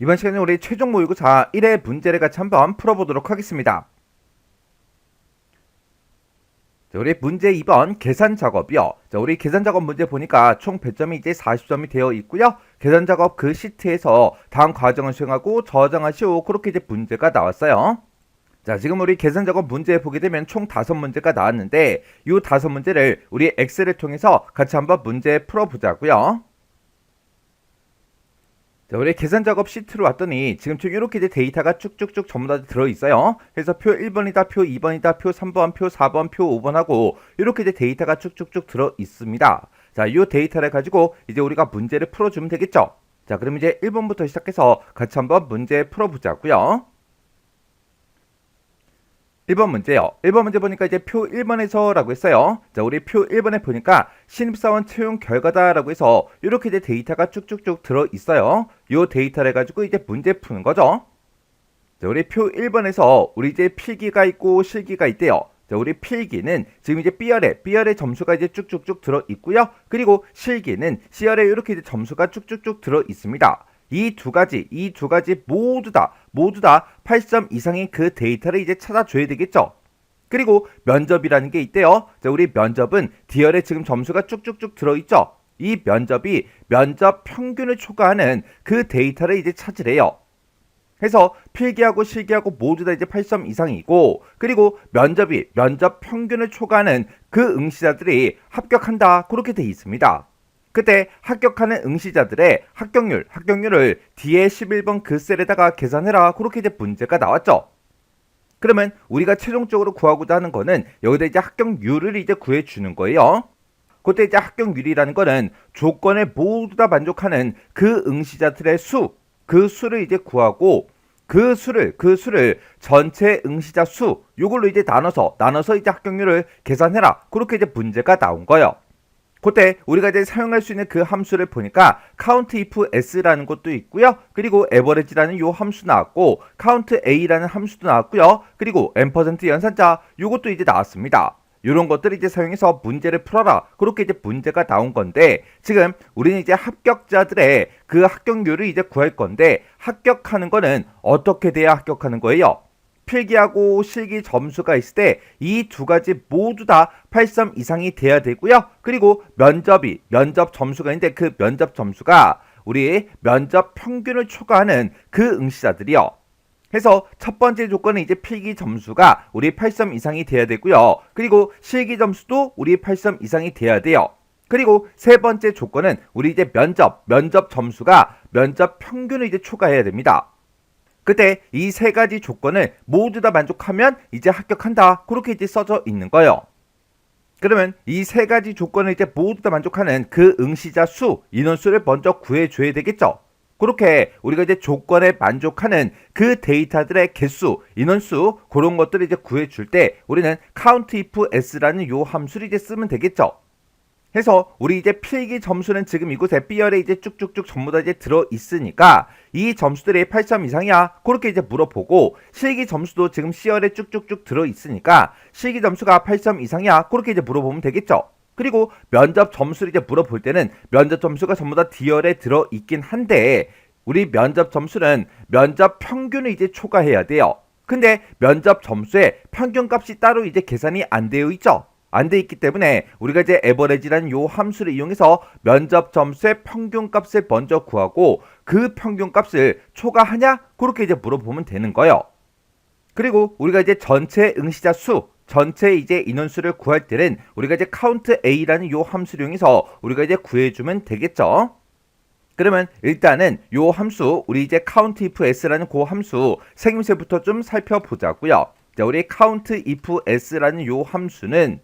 이번 시간에 우리 최종 모의고사 1회 문제를 같이 한번 풀어보도록 하겠습니다. 자, 우리 문제 2번 계산 작업이요. 자, 우리 계산 작업 문제 보니까 총 배점이 이제 40점이 되어 있고요. 계산 작업 그 시트에서 다음 과정을 수행하고 저장하시오. 그렇게 이제 문제가 나왔어요. 자, 지금 우리 계산 작업 문제 보게 되면 총 5문제가 나왔는데 이 5문제를 우리 엑셀을 통해서 같이 한번 문제 풀어보자고요. 자, 우리 계산 작업 시트로 왔더니 지금처럼 이렇게 이제 데이터가 쭉쭉쭉 전부 다 들어있어요. 그래서 표 1번이다, 표 2번이다, 표 3번, 표 4번, 표 5번 하고 이렇게 이제 데이터가 쭉쭉쭉 들어있습니다. 자, 이 데이터를 가지고 이제 우리가 문제를 풀어주면 되겠죠. 자, 그럼 이제 1번부터 시작해서 같이 한번 문제 풀어보자고요. 1번 문제요. 1번 문제 보니까 이제 표 1번에서 라고 했어요. 자, 우리 표 1번에 보니까 신입사원 채용 결과다 라고 해서 이렇게 이제 데이터가 쭉쭉쭉 들어있어요. 이 데이터를 가지고 이제 문제 푸는 거죠. 자, 우리 표 1번에서 우리 이제 필기가 있고 실기가 있대요. 자, 우리 필기는 지금 이제 B열에 점수가 이제 쭉쭉쭉 들어있고요. 그리고 실기는 C열에 이렇게 이제 점수가 쭉쭉쭉 들어있습니다. 이 두 가지 모두 다 80점 이상의 그 데이터를 이제 찾아줘야 되겠죠. 그리고 면접이라는 게 있대요. 자, 우리 면접은 D열에 지금 점수가 쭉쭉쭉 들어있죠. 이 면접이 면접 평균을 초과하는 그 데이터를 이제 찾으래요. 해서 필기하고 실기하고 모두 다 이제 80점 이상이고, 그리고 면접이 면접 평균을 초과하는 그 응시자들이 합격한다. 그렇게 돼 있습니다. 그때 합격하는 응시자들의 합격률을 D의 11번 그 셀에다가 계산해라. 그렇게 이제 문제가 나왔죠. 그러면 우리가 최종적으로 구하고자 하는 거는 여기다 이제 합격률을 이제 구해주는 거예요. 그때 이제 합격률이라는 거는 조건에 모두 다 만족하는 그 응시자들의 그 수를 이제 구하고 그 수를 전체 응시자 수 요걸로 이제 나눠서 이제 합격률을 계산해라. 그렇게 이제 문제가 나온 거예요. 그때 우리가 이제 사용할 수 있는 그 함수를 보니까 countIfS라는 것도 있고요. 그리고 average라는 요 함수 나왔고 countA라는 함수도 나왔고요. 그리고 %, 연산자 요것도 이제 나왔습니다. 이런 것들을 이제 사용해서 문제를 풀어라. 그렇게 이제 문제가 나온 건데 지금 우리는 이제 합격자들의 그 합격률을 이제 구할 건데 합격하는 거는 어떻게 돼야 합격하는 거예요? 필기하고 실기 점수가 있을 때 이 두 가지 모두 다 8점 이상이 돼야 되고요. 그리고 면접 점수가 있는데 그 면접 점수가 우리 면접 평균을 초과하는 그 응시자들이요. 해서 첫 번째 조건은 이제 필기 점수가 우리 8점 이상이 돼야 되고요. 그리고 실기 점수도 우리 8점 이상이 돼야 돼요. 그리고 세 번째 조건은 우리 이제 면접 점수가 면접 평균을 이제 초과해야 됩니다. 그때 이 세 가지 조건을 모두 다 만족하면 이제 합격한다. 그렇게 이제 써져 있는 거예요. 그러면 이 세 가지 조건을 이제 모두 다 만족하는 그 응시자 인원수를 먼저 구해줘야 되겠죠. 그렇게 우리가 이제 조건에 만족하는 그 데이터들의 개수, 인원수 그런 것들을 이제 구해줄 때 우리는 countIfS라는 요 함수를 이제 쓰면 되겠죠. 해서 우리 이제 필기 점수는 지금 이곳에 B열에 이제 쭉쭉쭉 전부 다 이제 들어 있으니까 이 점수들이 8점 이상이야. 그렇게 이제 물어보고 실기 점수도 지금 C열에 쭉쭉쭉 들어 있으니까 실기 점수가 8점 이상이야. 그렇게 이제 물어보면 되겠죠. 그리고 면접 점수를 이제 물어볼 때는 면접 점수가 전부 다 D열에 들어 있긴 한데 우리 면접 점수는 면접 평균을 이제 초과해야 돼요. 근데 면접 점수에 평균값이 따로 이제 계산이 안 되어 있죠. 안 돼 있기 때문에 우리가 이제 average라는 요 함수를 이용해서 면접 점수의 평균값을 먼저 구하고 그 평균값을 초과하냐? 그렇게 이제 물어보면 되는 거예요. 그리고 우리가 이제 전체 응시자 전체 이제 인원수를 구할 때는 우리가 이제 countA라는 요 함수를 이용해서 우리가 이제 구해주면 되겠죠. 그러면 일단은 요 함수 우리 이제 countIfS라는 그 함수 생김새부터 좀 살펴보자고요. 자, 우리 countIfS라는 요 함수는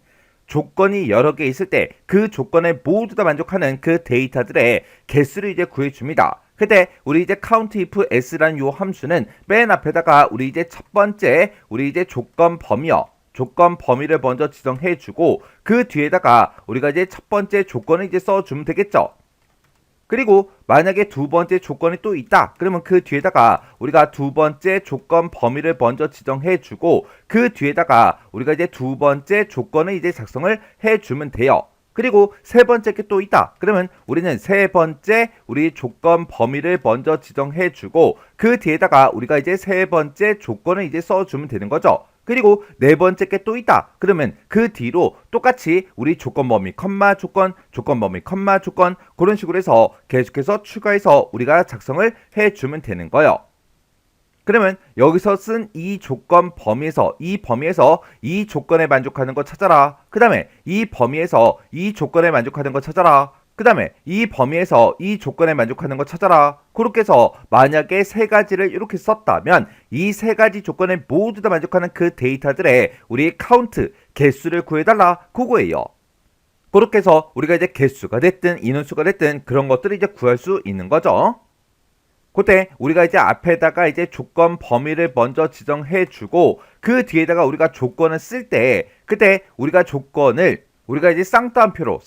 조건이 여러 개 있을 때 그 조건에 모두 다 만족하는 그 데이터들의 개수를 이제 구해줍니다. 그때 우리 이제 countIfS라는 요 함수는 맨 앞에다가 우리 이제 첫 번째 우리 이제 조건 범위를 먼저 지정해주고 그 뒤에다가 우리가 이제 첫 번째 조건을 이제 써주면 되겠죠. 그리고 만약에 두 번째 조건이 또 있다. 그러면 그 뒤에다가 우리가 두 번째 조건 범위를 먼저 지정해주고 그 뒤에다가 우리가 이제 두 번째 조건을 이제 작성을 해주면 돼요. 그리고 세 번째 게 또 있다. 그러면 우리는 세 번째 우리 조건 범위를 먼저 지정해 주고 그 뒤에다가 우리가 이제 세 번째 조건을 이제 써주면 되는 거죠. 그리고 네 번째 게 또 있다. 그러면 그 뒤로 똑같이 우리 조건 범위 컴마 조건, 조건 범위 컴마 조건 그런 식으로 해서 계속해서 추가해서 우리가 작성을 해주면 되는 거예요. 그러면 여기서 쓴 이 조건 범위에서 이 조건에 만족하는 거 찾아라. 그 다음에 이 범위에서 이 조건에 만족하는 거 찾아라. 그 다음에 이 범위에서 이 조건에 만족하는 거 찾아라. 그렇게 해서 만약에 세 가지를 이렇게 썼다면 이 세 가지 조건에 모두 다 만족하는 그 데이터들의 우리 카운트, 개수를 구해달라. 그거예요. 그렇게 해서 우리가 이제 개수가 됐든 인원수가 됐든 그런 것들을 이제 구할 수 있는 거죠. 그때 우리가 이제 앞에다가 이제 조건 범위를 먼저 지정해 주고 그 뒤에다가 우리가 조건을 쓸 때 그때 우리가 조건을 우리가 이제 쌍따옴표로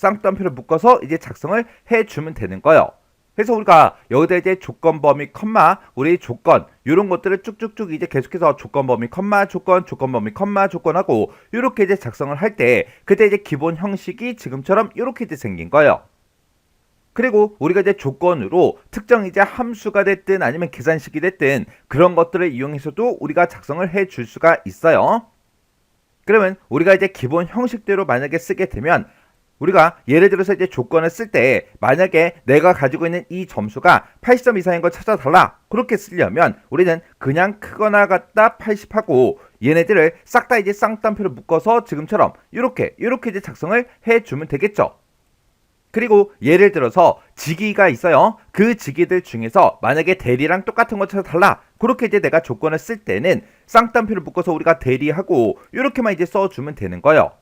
묶어서 이제 작성을 해 주면 되는 거예요. 그래서 우리가 여기다 이제 조건 범위 컴마 우리 조건 이런 것들을 쭉쭉쭉 이제 계속해서 조건 범위 컴마 조건 범위 컴마 조건하고 이렇게 이제 작성을 할 때 그때 이제 기본 형식이 지금처럼 이렇게 이제 생긴 거예요. 그리고 우리가 이제 조건으로 특정 이제 함수가 됐든 아니면 계산식이 됐든 그런 것들을 이용해서도 우리가 작성을 해 줄 수가 있어요. 그러면 우리가 이제 기본 형식대로 만약에 쓰게 되면 우리가 예를 들어서 이제 조건을 쓸 때 만약에 내가 가지고 있는 이 점수가 80점 이상인 걸 찾아달라 그렇게 쓰려면 우리는 그냥 크거나 같다 80하고 얘네들을 싹 다 이제 쌍따옴표로 묶어서 지금처럼 이렇게 이제 작성을 해주면 되겠죠. 그리고 예를 들어서 직위가 있어요. 그 직위들 중에서 만약에 대리랑 똑같은 거 찾아달라. 그렇게 이제 내가 조건을 쓸 때는 쌍따옴표를 묶어서 우리가 대리하고 이렇게만 이제 써주면 되는 거예요.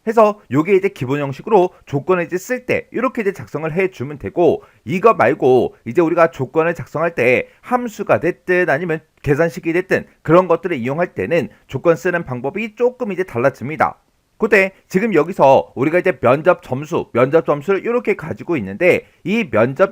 해서 요게 이제 기본 형식으로 조건을 이제 쓸 때 이렇게 이제 작성을 해주면 되고 이거 말고 이제 우리가 조건을 작성할 때 함수가 됐든 아니면 계산식이 됐든 그런 것들을 이용할 때는 조건 쓰는 방법이 조금 이제 달라집니다. 그때 지금 여기서 우리가 이제 면접 점수를 이렇게 가지고 있는데 이 면접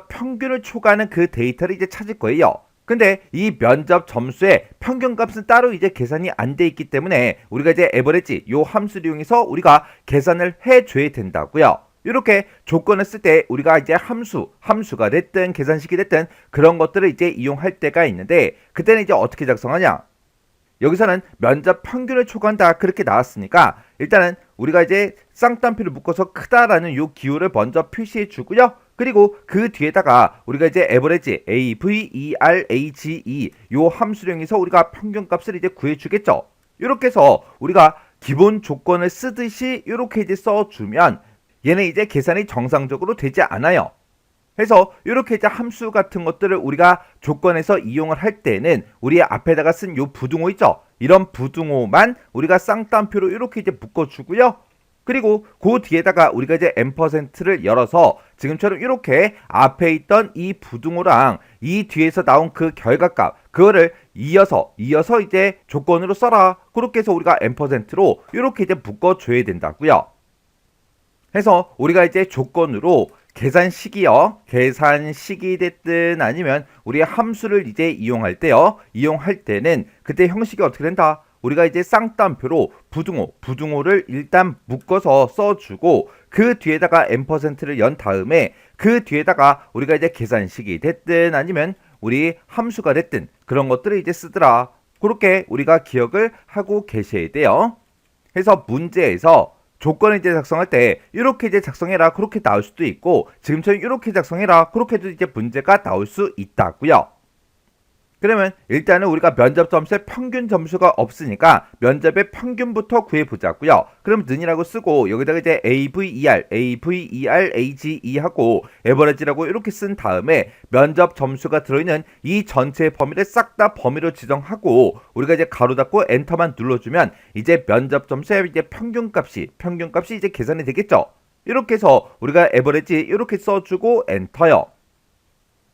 평균을 초과하는 그 데이터를 이제 찾을 거예요. 근데 이 면접 점수의 평균값은 따로 이제 계산이 안 돼 있기 때문에 우리가 이제 에버리지 요 함수를 이용해서 우리가 계산을 해줘야 된다고요. 이렇게 조건을 쓸 때 우리가 이제 함수가 됐든 계산식이 됐든 그런 것들을 이제 이용할 때가 있는데 그때는 이제 어떻게 작성하냐? 여기서는 면접 평균을 초과한다 그렇게 나왔으니까 일단은 우리가 이제 쌍따옴표를 묶어서 크다라는 요 기호를 먼저 표시해 주고요. 그리고 그 뒤에다가 우리가 이제 average 요 함수령에서 우리가 평균값을 이제 구해 주겠죠. 이렇게 해서 우리가 기본 조건을 쓰듯이 이렇게 이제 써주면 얘는 이제 계산이 정상적으로 되지 않아요. 해서 이렇게 이제 함수 같은 것들을 우리가 조건에서 이용을 할 때는 우리 앞에다가 쓴 요 부등호 있죠? 이런 부등호만 우리가 쌍따옴표로 이렇게 이제 묶어주고요. 그리고 그 뒤에다가 우리가 이제 %를 열어서 지금처럼 이렇게 앞에 있던 이 부등호랑 이 뒤에서 나온 그 결과값 그거를 이어서 이제 조건으로 써라. 그렇게 해서 우리가 %로 이렇게 이제 묶어줘야 된다고요. 해서 우리가 이제 조건으로 계산식이 됐든 아니면 우리 함수를 이제 이용할 때는 그때 형식이 어떻게 된다? 우리가 이제 쌍따옴표로 부등호를 일단 묶어서 써주고 그 뒤에다가 %를 연 다음에 그 뒤에다가 우리가 이제 계산식이 됐든 아니면 우리 함수가 됐든 그런 것들을 이제 쓰더라. 그렇게 우리가 기억을 하고 계셔야 돼요. 그래서 문제에서 조건을 이제 작성할 때 이렇게 이제 작성해라 그렇게 나올 수도 있고 지금처럼 이렇게 작성해라 그렇게도 이제 문제가 나올 수 있다고요. 그러면 일단은 우리가 면접 점수의 평균 점수가 없으니까 면접의 평균부터 구해보자고요. 그럼 는이라고 쓰고 여기다가 이제 AVER 하고 에버리지라고 이렇게 쓴 다음에 면접 점수가 들어있는 이 전체의 범위를 싹 다 범위로 지정하고 우리가 이제 가로 닫고 엔터만 눌러주면 이제 면접 점수의 이제 평균값이 이제 계산이 되겠죠. 이렇게 해서 우리가 에버리지 이렇게 써주고 엔터요.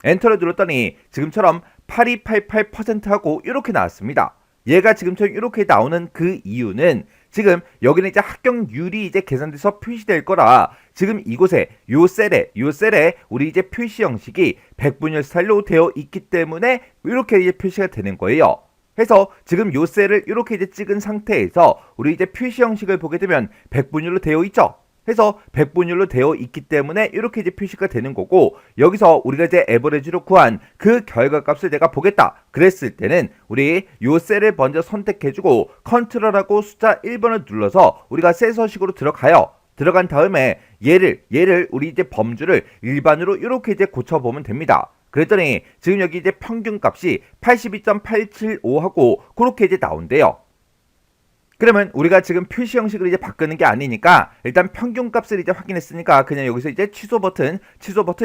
엔터를 눌렀더니 지금처럼 8288%하고 이렇게 나왔습니다. 얘가 지금처럼 이렇게 나오는 그 이유는 지금 여기는 이제 합격률이 이제 계산돼서 표시될 거라 지금 이곳에 요 셀에 우리 이제 표시 형식이 백분율 스타일로 되어 있기 때문에 이렇게 이제 표시가 되는 거예요. 해서 지금 요 셀을 이렇게 이제 찍은 상태에서 우리 이제 표시 형식을 보게 되면 백분율로 되어 있죠. 해서 백분율로 되어 있기 때문에 이렇게 이제 표시가 되는 거고, 여기서 우리가 이제 에버리지로 구한 그 결과값을 내가 보겠다 그랬을 때는 우리 요 셀을 먼저 선택해주고 컨트롤하고 숫자 1번을 눌러서 우리가 셀 서식으로 들어가요. 들어간 다음에 얘를 우리 이제 범주를 일반으로 이렇게 이제 고쳐보면 됩니다. 그랬더니 지금 여기 이제 평균값이 82.875하고 그렇게 이제 나온대요. 그러면 우리가 지금 표시 형식을 이제 바꾸는 게 아니니까 일단 평균값을 이제 확인했으니까 그냥 여기서 이제 취소 버튼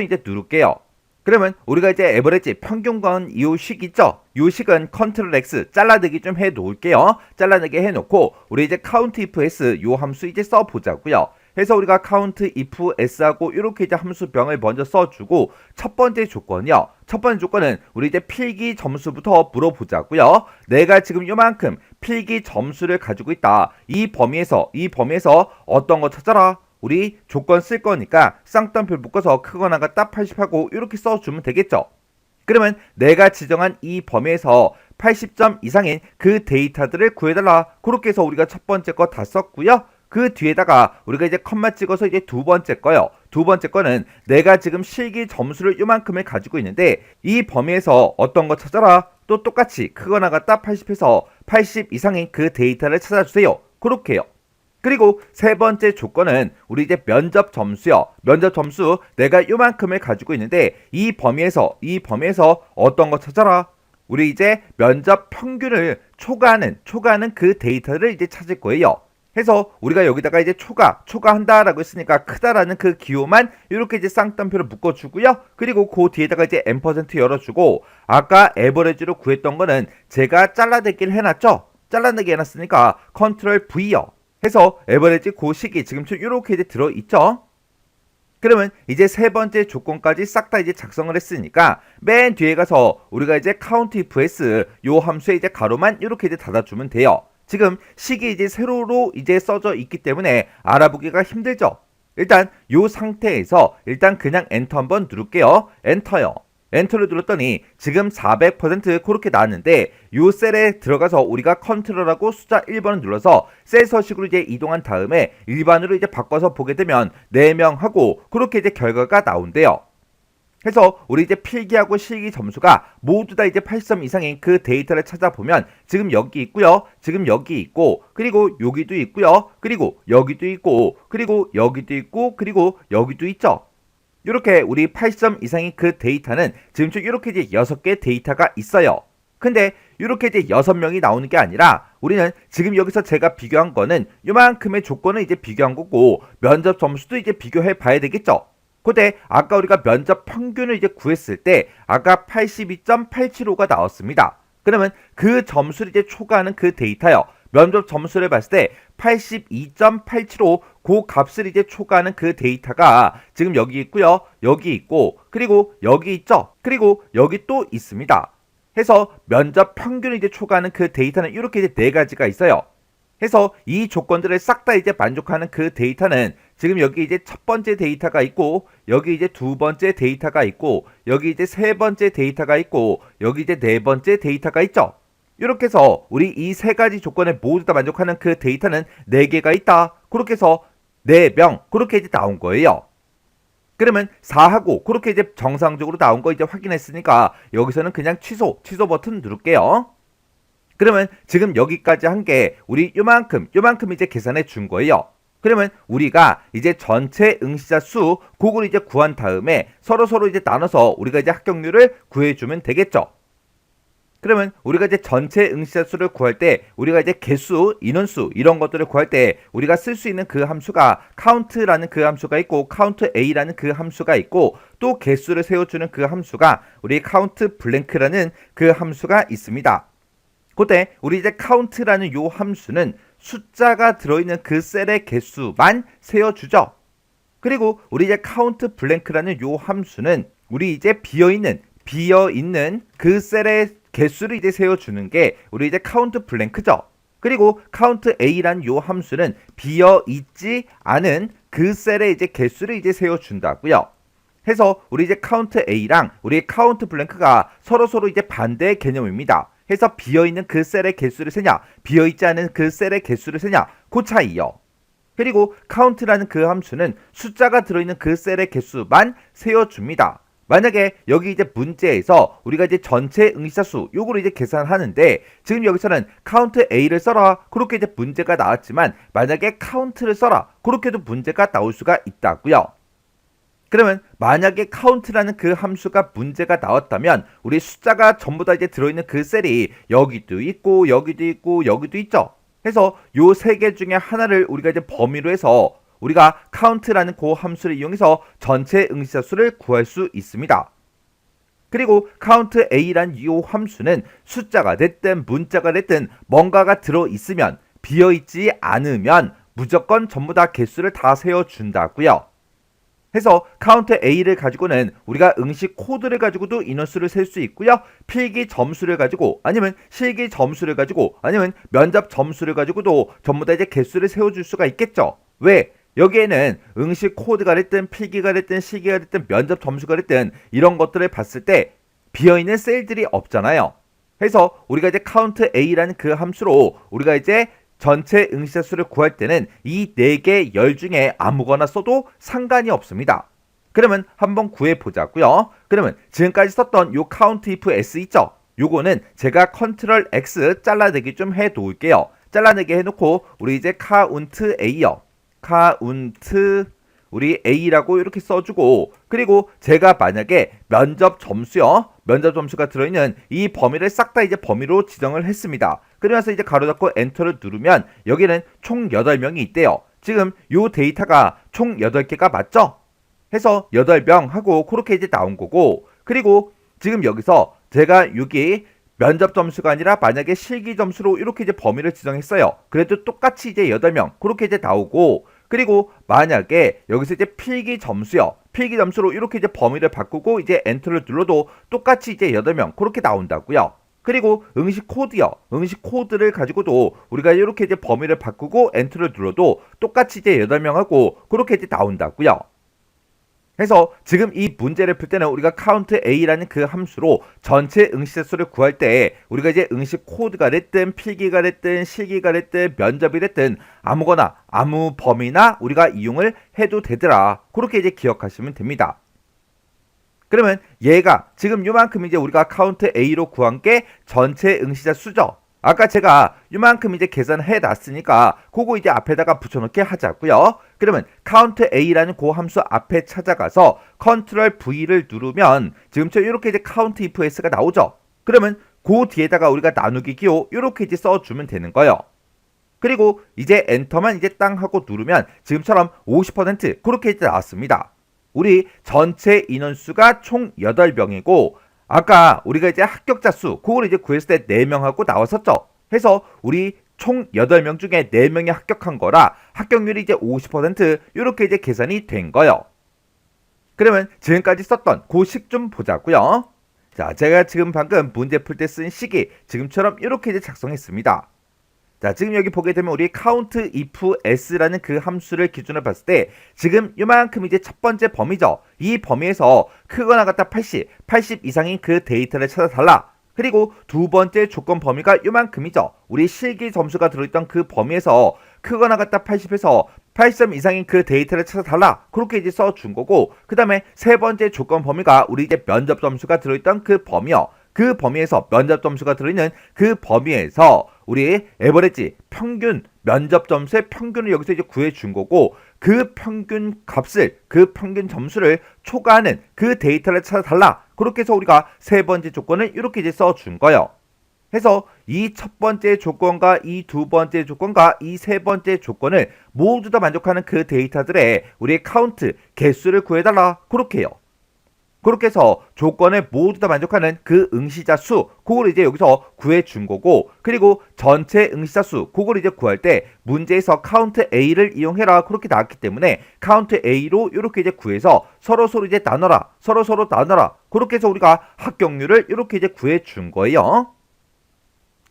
이제 누를게요. 그러면 우리가 이제 에버리지 평균건 이 식 있죠? 이 식은 컨트롤 X 잘라내기 좀 해 놓을게요. 잘라내기 해 놓고 우리 이제 카운트 if s 요 함수 이제 써 보자고요. 해서 우리가 count if s하고 이렇게 이제 함수병을 먼저 써주고 첫 번째 조건이요. 첫 번째 조건은 우리 이제 필기 점수부터 물어보자고요. 내가 지금 요만큼 필기 점수를 가지고 있다. 이 범위에서 어떤 거 찾아라. 우리 조건 쓸 거니까 쌍따옴표 묶어서 크거나 같다 80하고 이렇게 써주면 되겠죠. 그러면 내가 지정한 이 범위에서 80점 이상인 그 데이터들을 구해달라. 그렇게 해서 우리가 첫 번째 거 다 썼고요. 그 뒤에다가 우리가 이제 컴마 찍어서 이제 두 번째 거요. 두 번째 거는 내가 지금 실기 점수를 요만큼을 가지고 있는데 이 범위에서 어떤 거 찾아라. 또 똑같이 크거나 같다 80에서 80 이상인 그 데이터를 찾아주세요. 그렇게요. 그리고 세 번째 조건은 우리 이제 면접 점수요. 면접 점수 내가 요만큼을 가지고 있는데 이 범위에서 어떤 거 찾아라. 우리 이제 면접 평균을 초과하는 그 데이터를 이제 찾을 거예요. 해서 우리가 여기다가 이제 초과한다라고 했으니까 크다라는 그 기호만 이렇게 이제 쌍따옴표를 묶어주고요. 그리고 그 뒤에다가 이제 앰퍼센트 열어주고 아까 에버리지로 구했던 거는 제가 잘라내기를 해놨죠. 잘라내기 해놨으니까 컨트롤 V요. 해서 에버리지 그 식이 지금처럼 이렇게 이제 들어있죠. 그러면 이제 세 번째 조건까지 싹 다 이제 작성을 했으니까 맨 뒤에 가서 우리가 이제 count if s 요 함수에 이제 가로만 이렇게 이제 닫아주면 돼요. 지금 식이 이제 세로로 이제 써져 있기 때문에 알아보기가 힘들죠. 일단 요 상태에서 일단 그냥 엔터 한번 누를게요. 엔터요. 엔터를 눌렀더니 지금 400% 그렇게 나왔는데 요 셀에 들어가서 우리가 컨트롤하고 숫자 1번을 눌러서 셀 서식으로 이제 이동한 다음에 일반으로 이제 바꿔서 보게 되면 4명하고 그렇게 이제 결과가 나온대요. 해서 우리 이제 필기하고 실기 점수가 모두 다 이제 80점 이상인 그 데이터를 찾아보면 지금 여기 있고요. 지금 여기 있고 그리고 여기도 있고요. 그리고 여기도 있고 그리고 여기도 있고 그리고 여기도 있죠. 이렇게 우리 80점 이상인 그 데이터는 지금 이렇게 이제 6개 데이터가 있어요. 근데 이렇게 이제 6명이 나오는 게 아니라 우리는 지금 여기서 제가 비교한 거는 요만큼의 조건을 이제 비교한 거고 면접 점수도 이제 비교해 봐야 되겠죠. 근데 아까 우리가 면접 평균을 이제 구했을 때 아까 82.875가 나왔습니다. 그러면 그 점수를 이제 초과하는 그 데이터요. 면접 점수를 봤을 때 82.875 그 값을 이제 초과하는 그 데이터가 지금 여기 있고요. 여기 있고 그리고 여기 있죠. 그리고 여기 또 있습니다. 해서 면접 평균을 이제 초과하는 그 데이터는 이렇게 이제 네 가지가 있어요. 해서 이 조건들을 싹 다 이제 만족하는 그 데이터는 지금 여기 이제 첫 번째 데이터가 있고 여기 이제 두 번째 데이터가 있고 여기 이제 세 번째 데이터가 있고 여기 이제 네 번째 데이터가 있죠. 이렇게 해서 우리 이 세 가지 조건을 모두 다 만족하는 그 데이터는 4개가 있다. 그렇게 해서 4명 그렇게 이제 나온 거예요. 그러면 4하고 그렇게 이제 정상적으로 나온 거 이제 확인했으니까 여기서는 그냥 취소 버튼 누를게요. 그러면 지금 여기까지 한 게 우리 요만큼 이제 계산해 준 거예요. 그러면 우리가 이제 전체 응시자 수 그걸 이제 구한 다음에 서로 이제 나눠서 우리가 이제 합격률을 구해주면 되겠죠. 그러면 우리가 이제 전체 응시자 수를 구할 때 우리가 이제 개수, 인원수 이런 것들을 구할 때 우리가 쓸 수 있는 그 함수가 count라는 그 함수가 있고 count a라는 그 함수가 있고 또 개수를 세워주는 그 함수가 우리 count blank라는 그 함수가 있습니다. 그때 우리 이제 count라는 요 함수는 숫자가 들어있는 그 셀의 개수만 세워주죠. 그리고 우리 이제 count blank라는 요 함수는 우리 이제 비어있는 그 셀의 개수를 이제 세워주는 게 우리 이제 count blank죠. 그리고 count a라는 요 함수는 비어있지 않은 그 셀의 이제 개수를 이제 세워준다고요. 해서 우리 이제 count a랑 우리 count blank가 서로 이제 반대의 개념입니다. 해서 비어있는 그 셀의 개수를 세냐 비어있지 않은 그 셀의 개수를 세냐 그 차이요. 그리고 count라는 그 함수는 숫자가 들어있는 그 셀의 개수만 세어줍니다. 만약에 여기 이제 문제에서 우리가 이제 전체 응시자수 요거를 이제 계산하는데 지금 여기서는 count A를 써라 그렇게 이제 문제가 나왔지만 만약에 count를 써라 그렇게도 문제가 나올 수가 있다고요. 그러면 만약에 count라는 그 함수가 문제가 나왔다면 우리 숫자가 전부 다 이제 들어있는 그 셀이 여기도 있고 여기도 있고 여기도 있죠. 해서 요 세 개 중에 하나를 우리가 이제 범위로 해서 우리가 count라는 그 함수를 이용해서 전체 응시자 수를 구할 수 있습니다. 그리고 count A란 이 함수는 숫자가 됐든 문자가 됐든 뭔가가 들어있으면 비어있지 않으면 무조건 전부 다 개수를 다 세어준다고요. 해서 count A를 가지고는 우리가 응시 코드를 가지고도 인원수를 셀 수 있고요. 필기 점수를 가지고 아니면 실기 점수를 가지고 아니면 면접 점수를 가지고도 전부 다 이제 개수를 세워줄 수가 있겠죠. 왜? 여기에는 응시 코드가 됐든 필기가 됐든 실기가 됐든 면접 점수가 됐든 이런 것들을 봤을 때 비어있는 셀들이 없잖아요. 해서 우리가 이제 count A라는 그 함수로 우리가 이제 전체 응시자 수를 구할 때는 이 4개 열 중에 아무거나 써도 상관이 없습니다. 그러면 한번 구해보자고요. 그러면 지금까지 썼던 요 count if s 있죠? 요거는 제가 컨트롤 X 잘라내기 좀 해놓을게요. 잘라내기 해놓고 우리 이제 count A요. count 우리 A라고 이렇게 써주고 그리고 제가 만약에 면접 점수요. 면접 점수가 들어있는 이 범위를 싹 다 이제 범위로 지정을 했습니다. 그러면서 이제 가로 닫고 엔터를 누르면 여기는 총 8명이 있대요. 지금 요 데이터가 총 8개가 맞죠? 해서 8명 하고 그렇게 이제 나온 거고 그리고 지금 여기서 제가 여기 면접 점수가 아니라 만약에 실기 점수로 이렇게 이제 범위를 지정했어요. 그래도 똑같이 이제 8명 그렇게 이제 나오고 그리고 만약에 여기서 이제 필기 점수요. 필기 점수로 이렇게 이제 범위를 바꾸고 이제 엔터를 눌러도 똑같이 이제 8명 그렇게 나온다고요. 그리고 응시 코드요. 응시 코드를 가지고도 우리가 이렇게 이제 범위를 바꾸고 엔터를 눌러도 똑같이 이제 8명하고 그렇게 이제 나온다고요. 해서 지금 이 문제를 풀 때는 우리가 count A라는 그 함수로 전체 응시자 수를 구할 때 우리가 이제 응시 코드가 됐든 필기가 됐든 실기가 됐든 면접이 됐든 아무거나 아무 범위나 우리가 이용을 해도 되더라. 그렇게 이제 기억하시면 됩니다. 그러면 얘가 지금 요만큼 이제 우리가 count A로 구한 게 전체 응시자 수죠. 아까 제가 요만큼 이제 계산해 놨으니까 그거 이제 앞에다가 붙여놓게 하자고요. 그러면 count A라는 그 함수 앞에 찾아가서 컨트롤 V를 누르면 지금처럼 이렇게 이제 count if s가 나오죠. 그러면 그 뒤에다가 우리가 나누기 기호 이렇게 이제 써주면 되는 거예요. 그리고 이제 엔터만 이제 땅 하고 누르면 지금처럼 50% 그렇게 이제 나왔습니다. 우리 전체 인원수가 총 8명이고 아까 우리가 이제 합격자 수 그걸 이제 구했을 때 4명하고 나왔었죠. 해서 우리 총 8명 중에 4명이 합격한 거라 합격률이 이제 50% 이렇게 이제 계산이 된 거예요. 그러면 지금까지 썼던 그 식 좀 보자고요. 자, 제가 지금 방금 문제 풀 때 쓴 식이 지금처럼 이렇게 이제 작성했습니다. 자, 지금 여기 보게 되면 우리 count if s라는 그 함수를 기준으로 봤을 때 지금 이만큼 이제 첫 번째 범위죠. 이 범위에서 크거나 같다 80 이상인 그 데이터를 찾아달라. 그리고 두 번째 조건 범위가 이만큼이죠. 우리 실기 점수가 들어있던 그 범위에서 크거나 같다 80에서 80점 이상인 그 데이터를 찾아달라. 그렇게 이제 써준 거고 그 다음에 세 번째 조건 범위가 우리 이제 면접 점수가 들어있던 그 범위요. 그 범위에서 면접 점수가 들어있는 그 범위에서 우리 에버리지 평균 면접 점수의 평균을 여기서 이제 구해준 거고 그 평균 값을 그 평균 점수를 초과하는 그 데이터를 찾아달라. 그렇게 해서 우리가 세 번째 조건을 이렇게 이제 써준 거예요. 해서 이 첫 번째 조건과 이 두 번째 조건과 이 세 번째 조건을 모두 다 만족하는 그 데이터들의 우리의 카운트 개수를 구해달라. 그렇게 해요. 그렇게 해서 조건을 모두 다 만족하는 그 응시자 수 그걸 이제 여기서 구해준 거고 그리고 전체 응시자 수 그걸 이제 구할 때 문제에서 count A를 이용해라 그렇게 나왔기 때문에 count A로 이렇게 이제 구해서 서로 이제 나눠라 서로 나눠라 그렇게 해서 우리가 합격률을 이렇게 이제 구해준 거예요.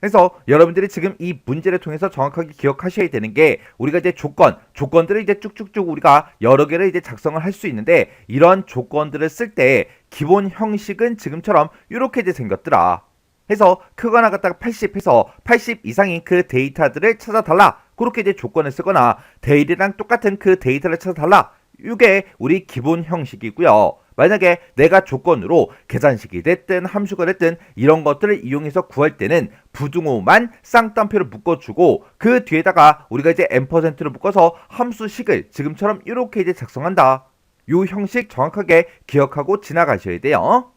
그래서 여러분들이 지금 이 문제를 통해서 정확하게 기억하셔야 되는 게 우리가 이제 조건들을 이제 쭉쭉쭉 우리가 여러 개를 이제 작성을 할 수 있는데 이런 조건들을 쓸 때 기본 형식은 지금처럼 이렇게 이제 생겼더라. 해서 크거나 같다가 80 해서 80 이상인 그 데이터들을 찾아달라. 그렇게 이제 조건을 쓰거나 대일이랑 똑같은 그 데이터를 찾아달라. 이게 우리 기본 형식이고요. 만약에 내가 조건으로 계산식이 됐든 함수가 됐든 이런 것들을 이용해서 구할 때는 부등호만 쌍따옴표를 묶어주고 그 뒤에다가 우리가 이제 %를 묶어서 함수식을 지금처럼 이렇게 이제 작성한다. 요 형식 정확하게 기억하고 지나가셔야 돼요.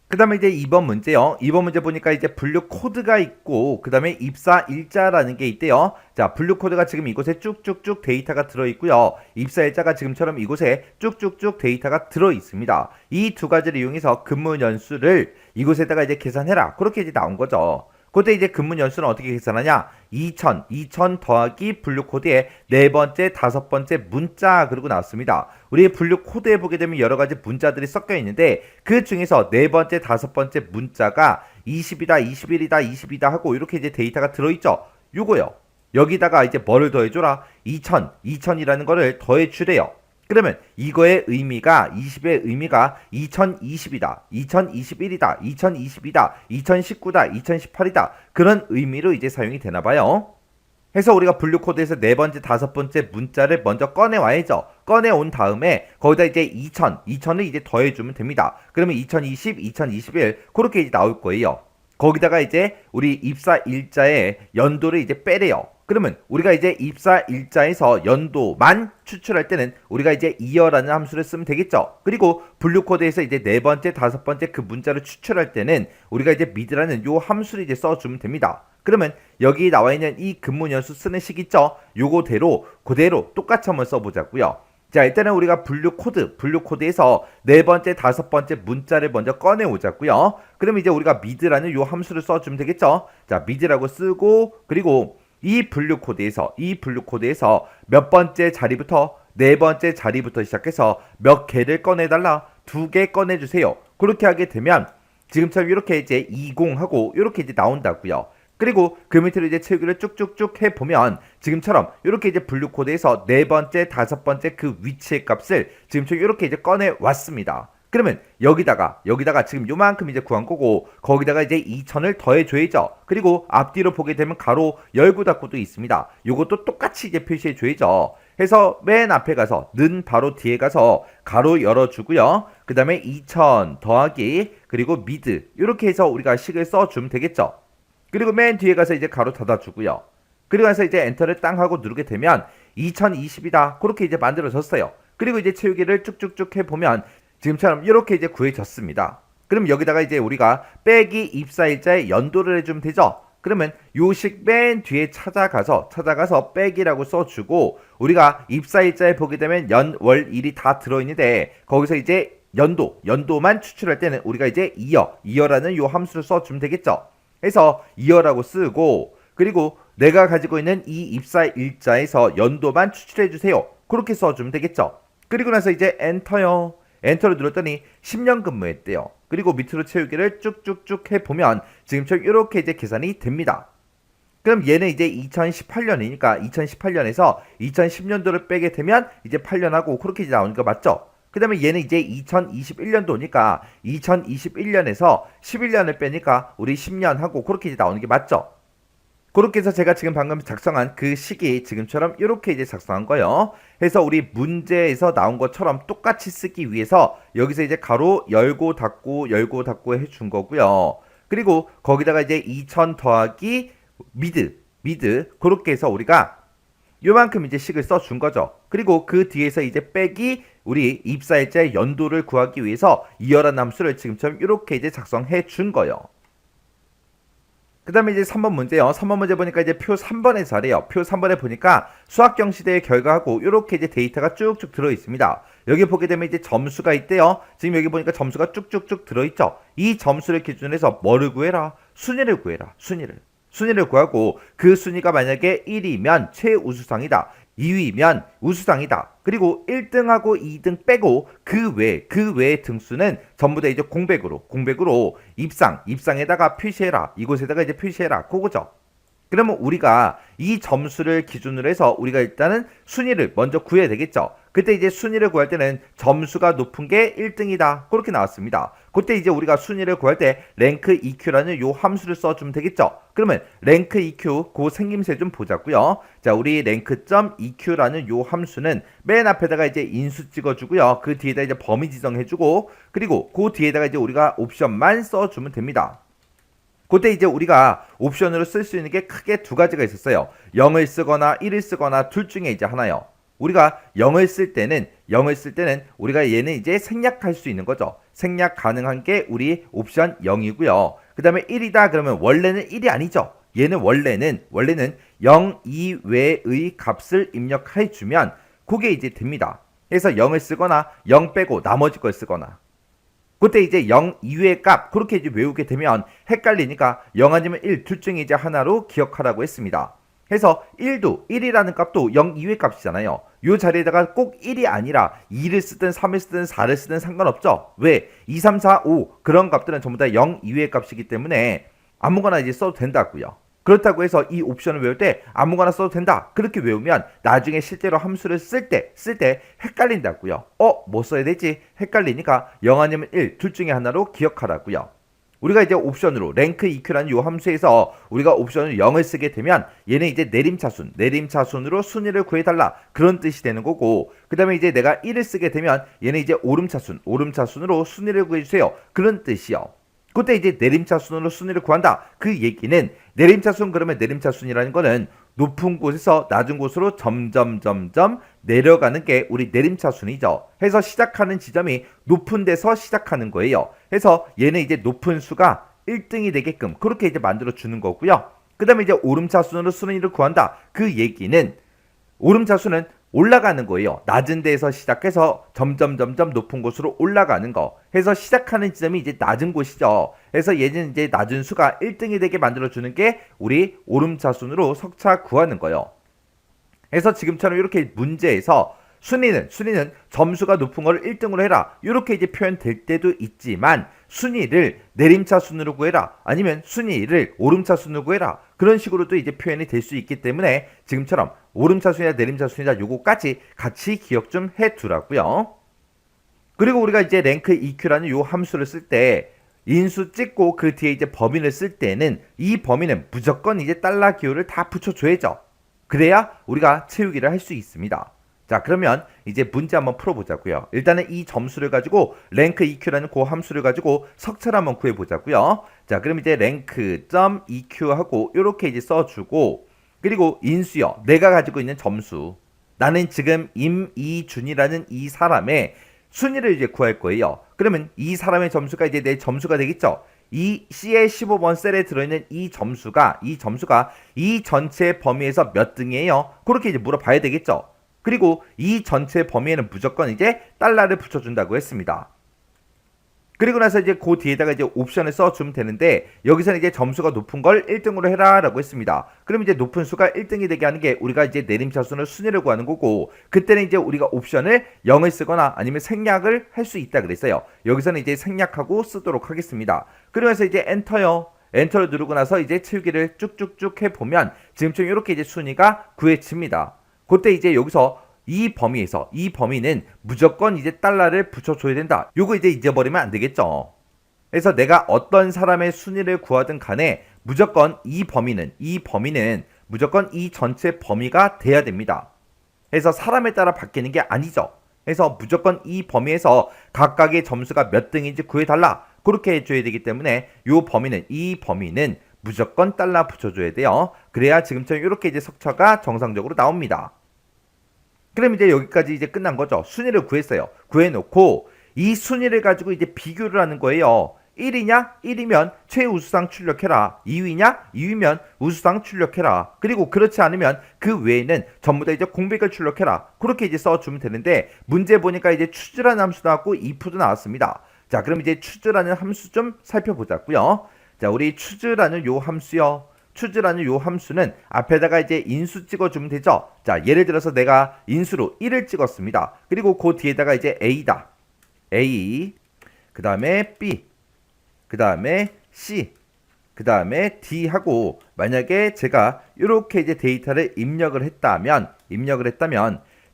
그 다음에 이제 2번 문제요. 2번 문제 보니까 이제 분류 코드가 있고, 그 다음에 입사 일자라는 게 있대요. 자, 분류 코드가 지금 이곳에 쭉쭉쭉 데이터가 들어있고요. 입사 일자가 지금처럼 이곳에 쭉쭉쭉 데이터가 들어있습니다. 이 두 가지를 이용해서 근무 연수를 이곳에다가 이제 계산해라. 그렇게 이제 나온 거죠. 그때 이제 근무 연수는 어떻게 계산하냐? 2000 더하기 분류 코드의 네 번째, 다섯 번째 문자 그리고 나왔습니다. 우리 분류 코드에 보게 되면 여러 가지 문자들이 섞여 있는데 그 중에서 네 번째, 다섯 번째 문자가 20이다, 21이다, 22다 하고 이렇게 이제 데이터가 들어있죠. 요거요. 여기다가 이제 뭐를 더해줘라? 2000이라는 거를 더해주래요. 그러면 이거의 의미가 20의 의미가 2020이다, 2021이다, 2022다, 2019다, 2018이다 그런 의미로 이제 사용이 되나 봐요. 해서 우리가 분류 코드에서 네 번째, 다섯 번째 문자를 먼저 꺼내와야죠. 꺼내온 다음에 거기다 이제 2000을 이제 더해주면 됩니다. 그러면 2020, 2021 그렇게 이제 나올 거예요. 거기다가 이제 우리 입사 일자의 연도를 이제 빼래요. 그러면 우리가 이제 입사 일자에서 연도만 추출할 때는 우리가 이제 year라는 함수를 쓰면 되겠죠. 그리고 분류 코드에서 이제 네 번째, 다섯 번째 그 문자를 추출할 때는 우리가 이제 mid라는 요 함수를 이제 써주면 됩니다. 그러면 여기 나와 있는 이 근무 연수 쓰는 식 있죠? 요거대로 그대로 똑같이 한번 써보자고요. 자, 일단은 우리가 분류 코드에서 네 번째, 다섯 번째 문자를 먼저 꺼내 오자고요. 그럼 이제 우리가 mid라는 요 함수를 써주면 되겠죠. 자, mid라고 쓰고 그리고 이 분류 코드에서 몇 번째 자리부터 네 번째 자리부터 시작해서 몇 개를 꺼내달라. 2개 꺼내주세요. 그렇게 하게 되면 지금처럼 이렇게 이제 20하고 이렇게 이제 나온다고요. 그리고 그 밑으로 이제 채우기를 쭉쭉쭉 해보면 지금처럼 이렇게 이제 분류 코드에서 네 번째, 다섯 번째 그 위치의 값을 지금처럼 이렇게 이제 꺼내 왔습니다. 그러면 여기다가 지금 요만큼 이제 구한 거고 거기다가 이제 2000을 더해줘야죠. 그리고 앞뒤로 보게 되면 가로 열고 닫고도 있습니다. 요것도 똑같이 이제 표시해줘야죠. 해서 맨 앞에 가서 는 바로 뒤에 가서 가로 열어주고요. 그 다음에 2000 더하기 그리고 미드 이렇게 해서 우리가 식을 써주면 되겠죠. 그리고 맨 뒤에 가서 이제 가로 닫아주고요. 그리고 나서 이제 엔터를 땅 하고 누르게 되면 2020이다. 그렇게 이제 만들어졌어요. 그리고 이제 채우기를 쭉쭉쭉 해보면 지금처럼 이렇게 이제 구해졌습니다. 그럼 여기다가 이제 우리가 빼기 입사일자의 연도를 해주면 되죠. 그러면 요식 맨 뒤에 찾아가서 빼기라고 써주고 우리가 입사일자에 보게 되면 연, 월, 일이 다 들어있는데 거기서 이제 연도만 추출할 때는 우리가 이제 year라는 요 함수를 써주면 되겠죠. 해서 year라고 쓰고 그리고 내가 가지고 있는 이 입사일자에서 연도만 추출해주세요. 그렇게 써주면 되겠죠. 그리고 나서 이제 엔터요. 엔터를 눌렀더니 10년 근무했대요. 그리고 밑으로 채우기를 쭉쭉쭉 해보면 지금처럼 이렇게 이제 계산이 됩니다. 그럼 얘는 이제 2018년이니까 2018년에서 2010년도를 빼게 되면 이제 8년하고 그렇게 이제 나오는 거 맞죠? 그 다음에 얘는 이제 2021년도니까 2021년에서 11년을 빼니까 우리 10년 하고 그렇게 이제 나오는 게 맞죠? 그렇게 해서 제가 지금 방금 작성한 그 식이 지금처럼 이렇게 이제 작성한 거예요. 해서 우리 문제에서 나온 것처럼 똑같이 쓰기 위해서 여기서 이제 가로 열고 닫고 해준 거고요. 그리고 거기다가 이제 2000 더하기 미드 그렇게 해서 우리가 요만큼 이제 식을 써준 거죠. 그리고 그 뒤에서 이제 빼기 우리 입사일자의 연도를 구하기 위해서 year라는 함수를 지금처럼 이렇게 이제 작성해 준 거예요. 그 다음에 이제 3번 문제요. 3번 문제 보니까 이제 표 3번에 자래요. 표 3번에 보니까 수학경시대의 결과하고 이렇게 이제 데이터가 쭉쭉 들어있습니다. 여기 보게 되면 이제 점수가 있대요. 지금 여기 보니까 점수가 쭉쭉쭉 들어있죠. 이 점수를 기준으로 해서 뭐를 구해라? 순위를 구해라. 순위를 구하고 그 순위가 만약에 1이면 최우수상이다. 2위면 우수상이다. 그리고 1등하고 2등 빼고 그 외의 등수는 전부 다 이제 공백으로 입상에다가 표시해라. 이곳에다가 이제 표시해라. 그거죠. 그러면 우리가 이 점수를 기준으로 해서 우리가 일단은 순위를 먼저 구해야 되겠죠. 그때 이제 순위를 구할 때는 점수가 높은 게 1등이다. 그렇게 나왔습니다. 그때 이제 우리가 순위를 구할 때 랭크 EQ라는 요 함수를 써주면 되겠죠. 그러면 랭크 EQ 그 생김새 좀 보자고요. 자, 우리 랭크.EQ라는 요 함수는 맨 앞에다가 이제 인수 찍어주고요. 그 뒤에다 이제 범위 지정해주고, 그리고 그 뒤에다가 이제 우리가 옵션만 써주면 됩니다. 그때 이제 우리가 옵션으로 쓸 수 있는 게 크게 두 가지가 있었어요. 0을 쓰거나 1을 쓰거나 둘 중에 이제 하나요. 우리가 0을 쓸 때는 우리가 얘는 이제 생략할 수 있는 거죠. 생략 가능한 게 우리 옵션 0이고요. 그 다음에 1이다 그러면 원래는 1이 아니죠. 얘는 원래는 0 이외의 값을 입력해 주면 그게 이제 됩니다. 그래서 0을 쓰거나 0 빼고 나머지 걸 쓰거나, 그때 이제 0 이외의 값 그렇게 이제 외우게 되면 헷갈리니까 0 아니면 1 둘 중에 이제 하나로 기억하라고 했습니다. 해서 1이라는 값도 0 이외의 값이잖아요. 이 자리에다가 꼭 1이 아니라 2를 쓰든 3을 쓰든 4를 쓰든 상관없죠. 왜? 2, 3, 4, 5 그런 값들은 전부 다 0 이외의 값이기 때문에 아무거나 이제 써도 된다고요. 그렇다고 해서 이 옵션을 외울 때 아무거나 써도 된다. 그렇게 외우면 나중에 실제로 함수를 쓸 때 헷갈린다고요. 뭐 써야 되지? 헷갈리니까 0 아니면 1 둘 중에 하나로 기억하라고요. 우리가 이제 옵션으로 랭크 EQ라는 요 함수에서 우리가 옵션을 0을 쓰게 되면 얘는 이제 내림차순으로 순위를 구해달라 그런 뜻이 되는 거고, 그 다음에 이제 내가 1을 쓰게 되면 얘는 이제 오름차순으로 순위를 구해주세요 그런 뜻이요. 그때 이제 내림차순으로 순위를 구한다. 그 얘기는 내림차순 그러면 내림차순이라는 거는 높은 곳에서 낮은 곳으로 점점 내려가는 게 우리 내림차순이죠. 해서 시작하는 지점이 높은 데서 시작하는 거예요. 해서 얘는 이제 높은 수가 1등이 되게끔 그렇게 이제 만들어 주는 거고요. 그 다음에 이제 오름차순으로 순위를 구한다. 그 얘기는 오름차순은 올라가는 거예요. 낮은 데에서 시작해서 점점 높은 곳으로 올라가는 거. 해서 시작하는 지점이 이제 낮은 곳이죠. 해서 얘는 이제 낮은 수가 1등이 되게 만들어주는 게 우리 오름차순으로 석차 구하는 거예요. 해서 지금처럼 이렇게 문제에서 순위는 점수가 높은 걸 1등으로 해라 이렇게 이제 표현될 때도 있지만, 순위를 내림차순으로 구해라 아니면 순위를 오름차순으로 구해라 그런 식으로도 이제 표현이 될 수 있기 때문에 지금처럼 오름차순이나 내림차순이나 요거까지 같이 기억 좀 해두라고요. 그리고 우리가 이제 랭크 EQ라는 요 함수를 쓸 때 인수 찍고 그 뒤에 이제 범위를 쓸 때는 이 범위는 무조건 이제 달러 기호를 다 붙여줘야죠. 그래야 우리가 채우기를 할 수 있습니다. 자, 그러면 이제 문제 한번 풀어보자고요. 일단은 이 점수를 가지고 랭크 EQ라는 그 함수를 가지고 석차를 한번 구해보자고요. 자, 그럼 이제 랭크.EQ하고 이렇게 이제 써주고, 그리고 인수요. 내가 가지고 있는 점수. 나는 지금 임이준이라는 이 사람의 순위를 이제 구할 거예요. 그러면 이 사람의 점수가 이제 내 점수가 되겠죠. 이 C의 15번 셀에 들어있는 이 점수가 이 전체 범위에서 몇 등이에요? 그렇게 이제 물어봐야 되겠죠. 그리고 이 전체 범위에는 무조건 이제 달러를 붙여준다고 했습니다. 그리고 나서 이제 그 뒤에다가 이제 옵션을 써주면 되는데, 여기서는 이제 점수가 높은 걸 1등으로 해라 라고 했습니다. 그럼 이제 높은 수가 1등이 되게 하는 게 우리가 이제 내림차순으로 순위를 구하는 거고, 그때는 이제 우리가 옵션을 0을 쓰거나 아니면 생략을 할 수 있다 그랬어요. 여기서는 이제 생략하고 쓰도록 하겠습니다. 그러면서 이제 엔터요. 엔터를 누르고 나서 이제 채우기를 쭉쭉쭉 해보면 지금처럼 이렇게 이제 순위가 구해집니다. 그때 이제 여기서 이 범위는 무조건 이제 달러를 붙여줘야 된다. 요거 이제 잊어버리면 안 되겠죠. 그래서 내가 어떤 사람의 순위를 구하든 간에 무조건 이 범위는 무조건 이 전체 범위가 돼야 됩니다. 그래서 사람에 따라 바뀌는 게 아니죠. 그래서 무조건 이 범위에서 각각의 점수가 몇 등인지 구해달라. 그렇게 해줘야 되기 때문에 이 범위는 무조건 달러 붙여줘야 돼요. 그래야 지금처럼 이렇게 이제 석차가 정상적으로 나옵니다. 그럼 이제 여기까지 이제 끝난 거죠. 순위를 구했어요. 구해놓고 이 순위를 가지고 이제 비교를 하는 거예요. 1이냐? 1이면 최우수상 출력해라. 2위냐? 2위면 우수상 출력해라. 그리고 그렇지 않으면 그 외에는 전부 다 이제 공백을 출력해라. 그렇게 이제 써주면 되는데, 문제 보니까 이제 추즈라는 함수 나왔고 if도 나왔습니다. 자, 그럼 이제 추즈라는 함수 좀 살펴보자고요. 자, 우리 추즈라는 요 함수요. 추즈라는 요 함수는 앞에다가 이제 인수 찍어주면 되죠. 자, 예를 들어서 내가 인수로 1을 찍었습니다. 그리고 그 뒤에다가 이제 A다. A, 그 다음에 B, 그 다음에 C, 그 다음에 D 하고, 만약에 제가 이렇게 이제 데이터를 입력을 했다면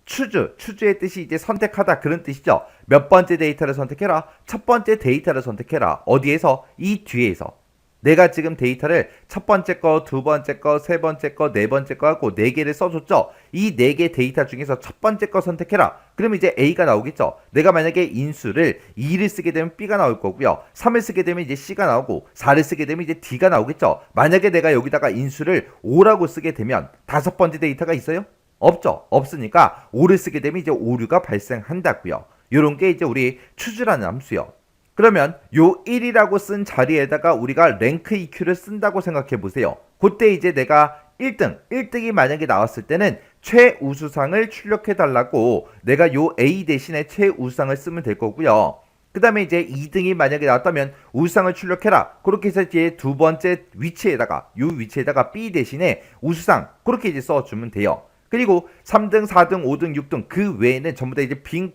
추주의 뜻이 이제 선택하다 그런 뜻이죠. 몇 번째 데이터를 선택해라. 첫 번째 데이터를 선택해라. 어디에서? 이 뒤에서. 내가 지금 데이터를 첫 번째 거, 두 번째 거, 세 번째 거, 네 번째 거 하고 네 개를 써줬죠. 이 네 개 데이터 중에서 첫 번째 거 선택해라. 그러면 이제 A가 나오겠죠. 내가 만약에 인수를 2를 쓰게 되면 B가 나올 거고요. 3을 쓰게 되면 이제 C가 나오고 4를 쓰게 되면 이제 D가 나오겠죠. 만약에 내가 여기다가 인수를 5라고 쓰게 되면 다섯 번째 데이터가 있어요? 없죠. 없으니까 5를 쓰게 되면 이제 오류가 발생한다고요. 요런 게 이제 우리 추주라는 함수요. 그러면 요 1이라고 쓴 자리에다가 우리가 랭크 EQ를 쓴다고 생각해 보세요. 그때 이제 내가 1등이 만약에 나왔을 때는 최우수상을 출력해 달라고 내가 요 A 대신에 최우수상을 쓰면 될 거고요. 그 다음에 이제 2등이 만약에 나왔다면 우수상을 출력해라. 그렇게 해서 이제 두 번째 위치에다가 요 위치에다가 B 대신에 우수상 그렇게 이제 써주면 돼요. 그리고 3등, 4등, 5등, 6등 그 외에는 전부 다 이제 빈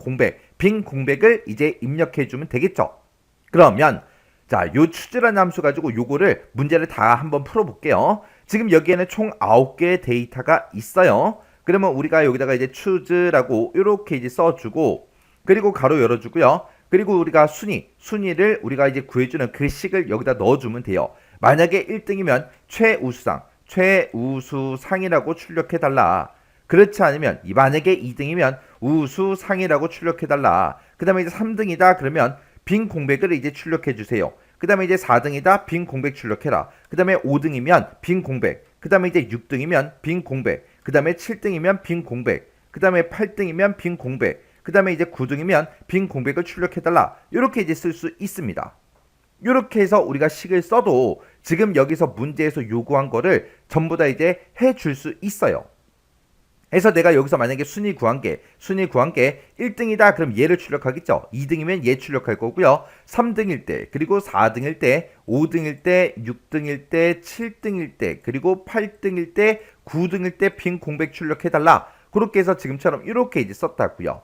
공백을 이제 입력해 주면 되겠죠. 그러면 자, 요 추주라는 함수 가지고 요거를 문제를 다 한번 풀어볼게요. 지금 여기에는 총 9개의 데이터가 있어요. 그러면 우리가 여기다가 이제 추주라고 이렇게 이제 써주고 그리고 가로 열어주고요. 그리고 우리가 순위를 우리가 이제 구해주는 그 식을 여기다 넣어주면 돼요. 만약에 1등이면 최우수상이라고 출력해달라. 그렇지 않으면 만약에 2등이면 우수상이라고 출력해달라. 그 다음에 이제 3등이다 그러면 빈 공백을 이제 출력해 주세요. 그 다음에 이제 4등이다 빈 공백 출력해라. 그 다음에 5등이면 빈 공백. 그 다음에 이제 6등이면 빈 공백. 그 다음에 7등이면 빈 공백. 그 다음에 8등이면 빈 공백. 그 다음에 이제 9등이면 빈 공백을 출력해달라. 이렇게 이제 쓸 수 있습니다. 이렇게 해서 우리가 식을 써도 지금 여기서 문제에서 요구한 거를 전부 다 이제 해줄 수 있어요. 그래서 내가 여기서 만약에 순위 구한 게 1등이다 그럼 얘를 출력하겠죠. 2등이면 얘 출력할 거고요. 3등일 때 그리고 4등일 때 5등일 때 6등일 때 7등일 때 그리고 8등일 때 9등일 때 빈 공백 출력해달라. 그렇게 해서 지금처럼 이렇게 이제 썼다고요.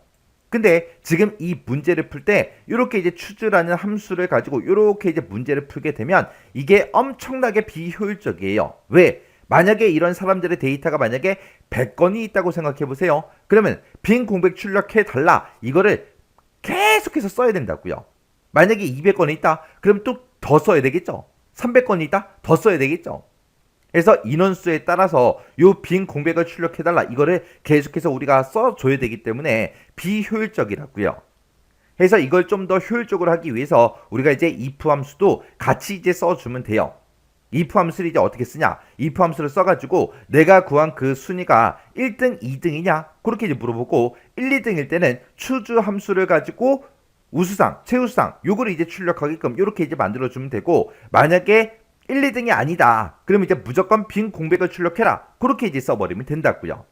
근데 지금 이 문제를 풀 때 이렇게 이제 추주라는 함수를 가지고 이렇게 이제 문제를 풀게 되면 이게 엄청나게 비효율적이에요. 왜? 만약에 이런 사람들의 데이터가 만약에 100건이 있다고 생각해 보세요. 그러면 빈 공백 출력해 달라. 이거를 계속해서 써야 된다고요. 만약에 200건이 있다. 그럼 또 더 써야 되겠죠. 300건이 있다. 더 써야 되겠죠. 그래서 인원수에 따라서 요 빈 공백을 출력해 달라. 이거를 계속해서 우리가 써줘야 되기 때문에 비효율적이라고요. 그래서 이걸 좀 더 효율적으로 하기 위해서 우리가 이제 if 함수도 같이 이제 써주면 돼요. if 함수를 이제 어떻게 쓰냐? if 함수를 써가지고 내가 구한 그 순위가 1등, 2등이냐? 그렇게 이제 물어보고 1, 2등일 때는 추주 함수를 가지고 우수상, 최우수상 요거를 이제 출력하게끔 이렇게 이제 만들어주면 되고 만약에 1, 2등이 아니다. 그럼 이제 무조건 빈 공백을 출력해라. 그렇게 이제 써버리면 된다고요.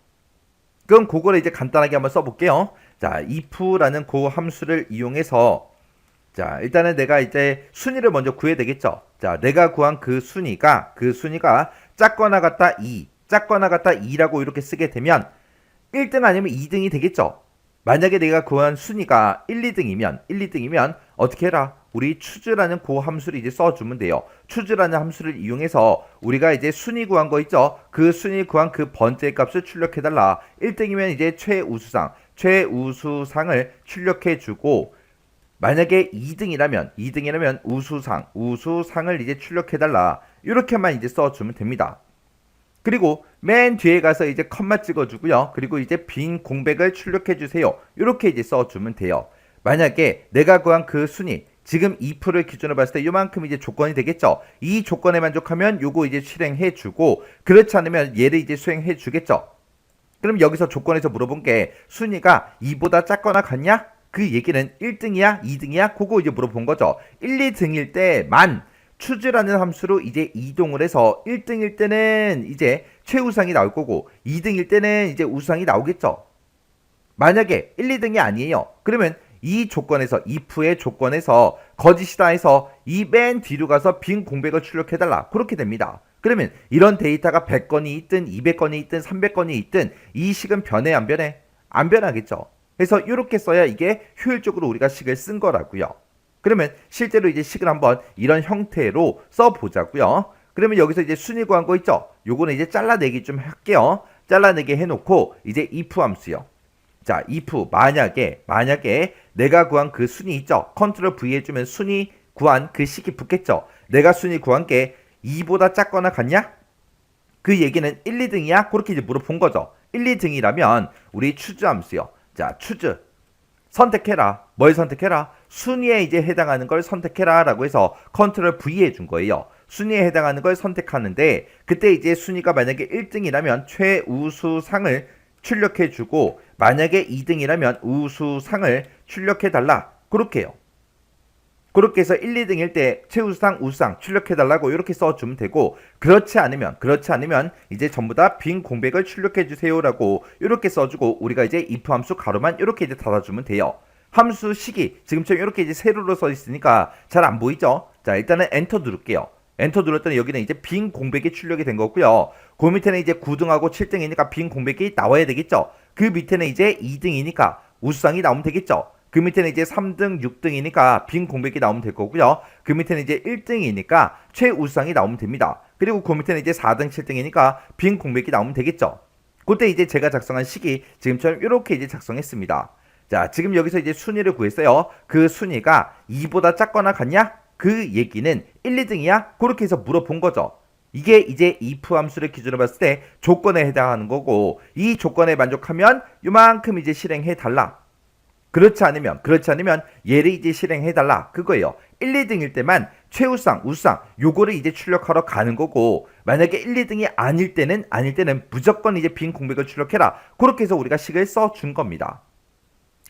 그럼 그거를 이제 간단하게 한번 써볼게요. 자, if라는 그 함수를 이용해서 자, 일단은 내가 이제 순위를 먼저 구해야 되겠죠. 자, 내가 구한 그 순위가 작거나 같다 2, 작거나 같다 2라고 이렇게 쓰게 되면 1등 아니면 2등이 되겠죠. 만약에 내가 구한 순위가 1, 2등이면 어떻게 해라? 우리 추주라는 그 함수를 이제 써주면 돼요. 추주라는 함수를 이용해서 우리가 이제 순위 구한 거 있죠? 그 순위 구한 그 번째 값을 출력해달라. 1등이면 이제 최우수상을 출력해주고 만약에 2등이라면 우수상을 이제 출력해달라. 이렇게만 이제 써주면 됩니다. 그리고 맨 뒤에 가서 이제 컴마 찍어주고요. 그리고 이제 빈 공백을 출력해주세요. 이렇게 이제 써주면 돼요. 만약에 내가 구한 그 순위, 지금 if를 기준으로 봤을 때 요만큼 이제 조건이 되겠죠. 이 조건에 만족하면 요거 이제 실행해주고, 그렇지 않으면 얘를 이제 수행해주겠죠. 그럼 여기서 조건에서 물어본 게 순위가 2보다 작거나 같냐? 그 얘기는 1등이야? 2등이야? 그거 이제 물어본 거죠. 1, 2등일 때만 추주라는 함수로 이제 이동을 해서 1등일 때는 이제 최우상이 나올 거고 2등일 때는 이제 우상이 나오겠죠. 만약에 1, 2등이 아니에요. 그러면 이 조건에서 if의 조건에서 거짓이다 해서 이 맨 뒤로 가서 빈 공백을 출력해달라. 그렇게 됩니다. 그러면 이런 데이터가 100건이 있든 200건이 있든 300건이 있든 이 식은 변해 안 변해? 안 변하겠죠. 그래서 이렇게 써야 이게 효율적으로 우리가 식을 쓴 거라고요. 그러면 실제로 이제 식을 한번 이런 형태로 써보자고요. 그러면 여기서 이제 순위 구한 거 있죠? 요거는 이제 잘라내기 좀 할게요. 잘라내기 해놓고 이제 if 함수요. 자, if 만약에 내가 구한 그 순위 있죠. 컨트롤 V 해주면 순위 구한 그 식이 붙겠죠. 내가 순위 구한 게 2보다 작거나 같냐? 그 얘기는 1, 2등이야? 그렇게 이제 물어본 거죠. 1, 2등이라면 우리 추즈 함수요. 자, 추즈 선택해라. 뭘 선택해라? 순위에 이제 해당하는 걸 선택해라 라고 해서 컨트롤 V 해준 거예요. 순위에 해당하는 걸 선택하는데 그때 이제 순위가 만약에 1등이라면 최우수상을 출력해주고 만약에 2등이라면 우수상을 출력해달라. 그렇게 해요. 그렇게 해서 1, 2등일 때 최우수상, 우수상 출력해달라고 이렇게 써주면 되고 그렇지 않으면 이제 전부 다 빈 공백을 출력해주세요라고 이렇게 써주고 우리가 이제 if 함수 가로만 이렇게 이제 닫아주면 돼요. 함수 식이 지금처럼 이렇게 이제 세로로 써 있으니까 잘 안 보이죠? 자, 일단은 엔터 누를게요. 엔터 눌렀더니 여기는 이제 빈 공백이 출력이 된 거고요. 그 밑에는 이제 9등하고 7등이니까 빈 공백이 나와야 되겠죠. 그 밑에는 이제 2등이니까 우수상이 나오면 되겠죠. 그 밑에는 이제 3등, 6등이니까 빈 공백이 나오면 될 거고요. 그 밑에는 이제 1등이니까 최우수상이 나오면 됩니다. 그리고 그 밑에는 이제 4등, 7등이니까 빈 공백이 나오면 되겠죠. 그때 이제 제가 작성한 식이 지금처럼 이렇게 이제 작성했습니다. 자, 지금 여기서 이제 순위를 구했어요. 그 순위가 2보다 작거나 같냐? 그 얘기는 1, 2등이야? 그렇게 해서 물어본 거죠. 이게 이제 if 함수를 기준으로 봤을 때 조건에 해당하는 거고 이 조건에 만족하면 요만큼 이제 실행해 달라. 그렇지 않으면 얘를 이제 실행해 달라. 그거예요. 1, 2등일 때만 최우수상, 우수상 요거를 이제 출력하러 가는 거고 만약에 1, 2등이 아닐 때는 무조건 이제 빈 공백을 출력해라. 그렇게 해서 우리가 식을 써준 겁니다.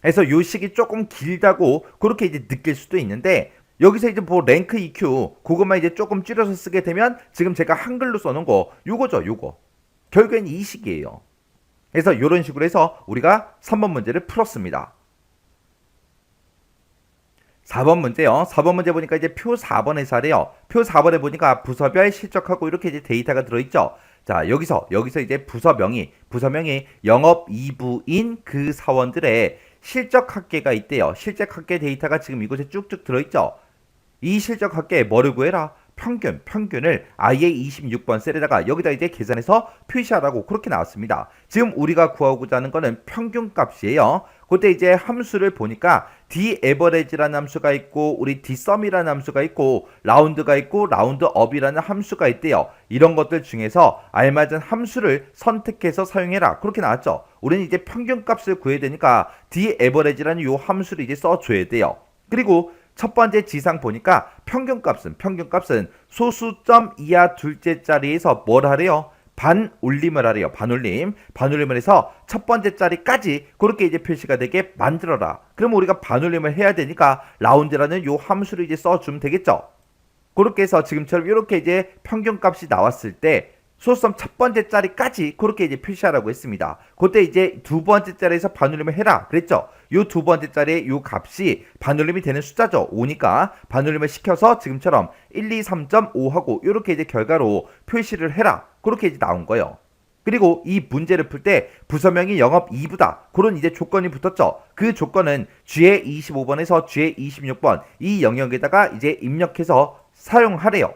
그래서 요 식이 조금 길다고 그렇게 이제 느낄 수도 있는데 여기서 이제 뭐 랭크 EQ 그것만 이제 조금 줄여서 쓰게 되면 지금 제가 한글로 써놓은 거 요거죠. 요거 결국엔 이 식이에요. 그래서 요런 식으로 해서 우리가 3번 문제를 풀었습니다. 4번 문제요. 4번 문제 보니까 이제 표 4번에서 하래요. 표 4번에 보니까 부서별 실적하고 이렇게 이제 데이터가 들어있죠. 자, 여기서 이제 부서명이 영업 2부인 그 사원들의 실적 합계가 있대요. 실적 합계 데이터가 지금 이곳에 쭉쭉 들어있죠. 이 실적 합계에 뭐를 구해라? 평균을 아예 26번 셀에다가 여기다 이제 계산해서 표시하라고 그렇게 나왔습니다. 지금 우리가 구하고자 하는 거는 평균값이에요. 그때 이제 함수를 보니까 daverage라는 함수가 있고 우리 dsum이라는 함수가 있고 라운드가 있고 라운드업이라는 함수가 있대요. 이런 것들 중에서 알맞은 함수를 선택해서 사용해라. 그렇게 나왔죠. 우리는 이제 평균값을 구해야 되니까 daverage라는 요 함수를 이제 써줘야 돼요. 그리고 첫 번째 지상 보니까 평균값은 소수점 이하 둘째 자리에서 뭘 하래요? 반올림을 하래요. 반올림을 해서 첫 번째 자리까지 그렇게 이제 표시가 되게 만들어라. 그럼 우리가 반올림을 해야 되니까 라운드라는 요 함수를 이제 써주면 되겠죠. 그렇게 해서 지금처럼 이렇게 이제 평균값이 나왔을 때 소수점 첫 번째 자리까지 그렇게 이제 표시하라고 했습니다. 그때 이제 두 번째 자리에서 반올림을 해라 그랬죠. 요 두 번째 자리에 요 값이 반올림이 되는 숫자죠. 5니까 반올림을 시켜서 지금처럼 1, 2, 3.5 하고 이렇게 이제 결과로 표시를 해라. 그렇게 이제 나온 거예요. 그리고 이 문제를 풀 때 부서명이 영업 2부다. 그런 이제 조건이 붙었죠. 그 조건은 G의 25번에서 G의 26번 이 영역에다가 이제 입력해서 사용하래요.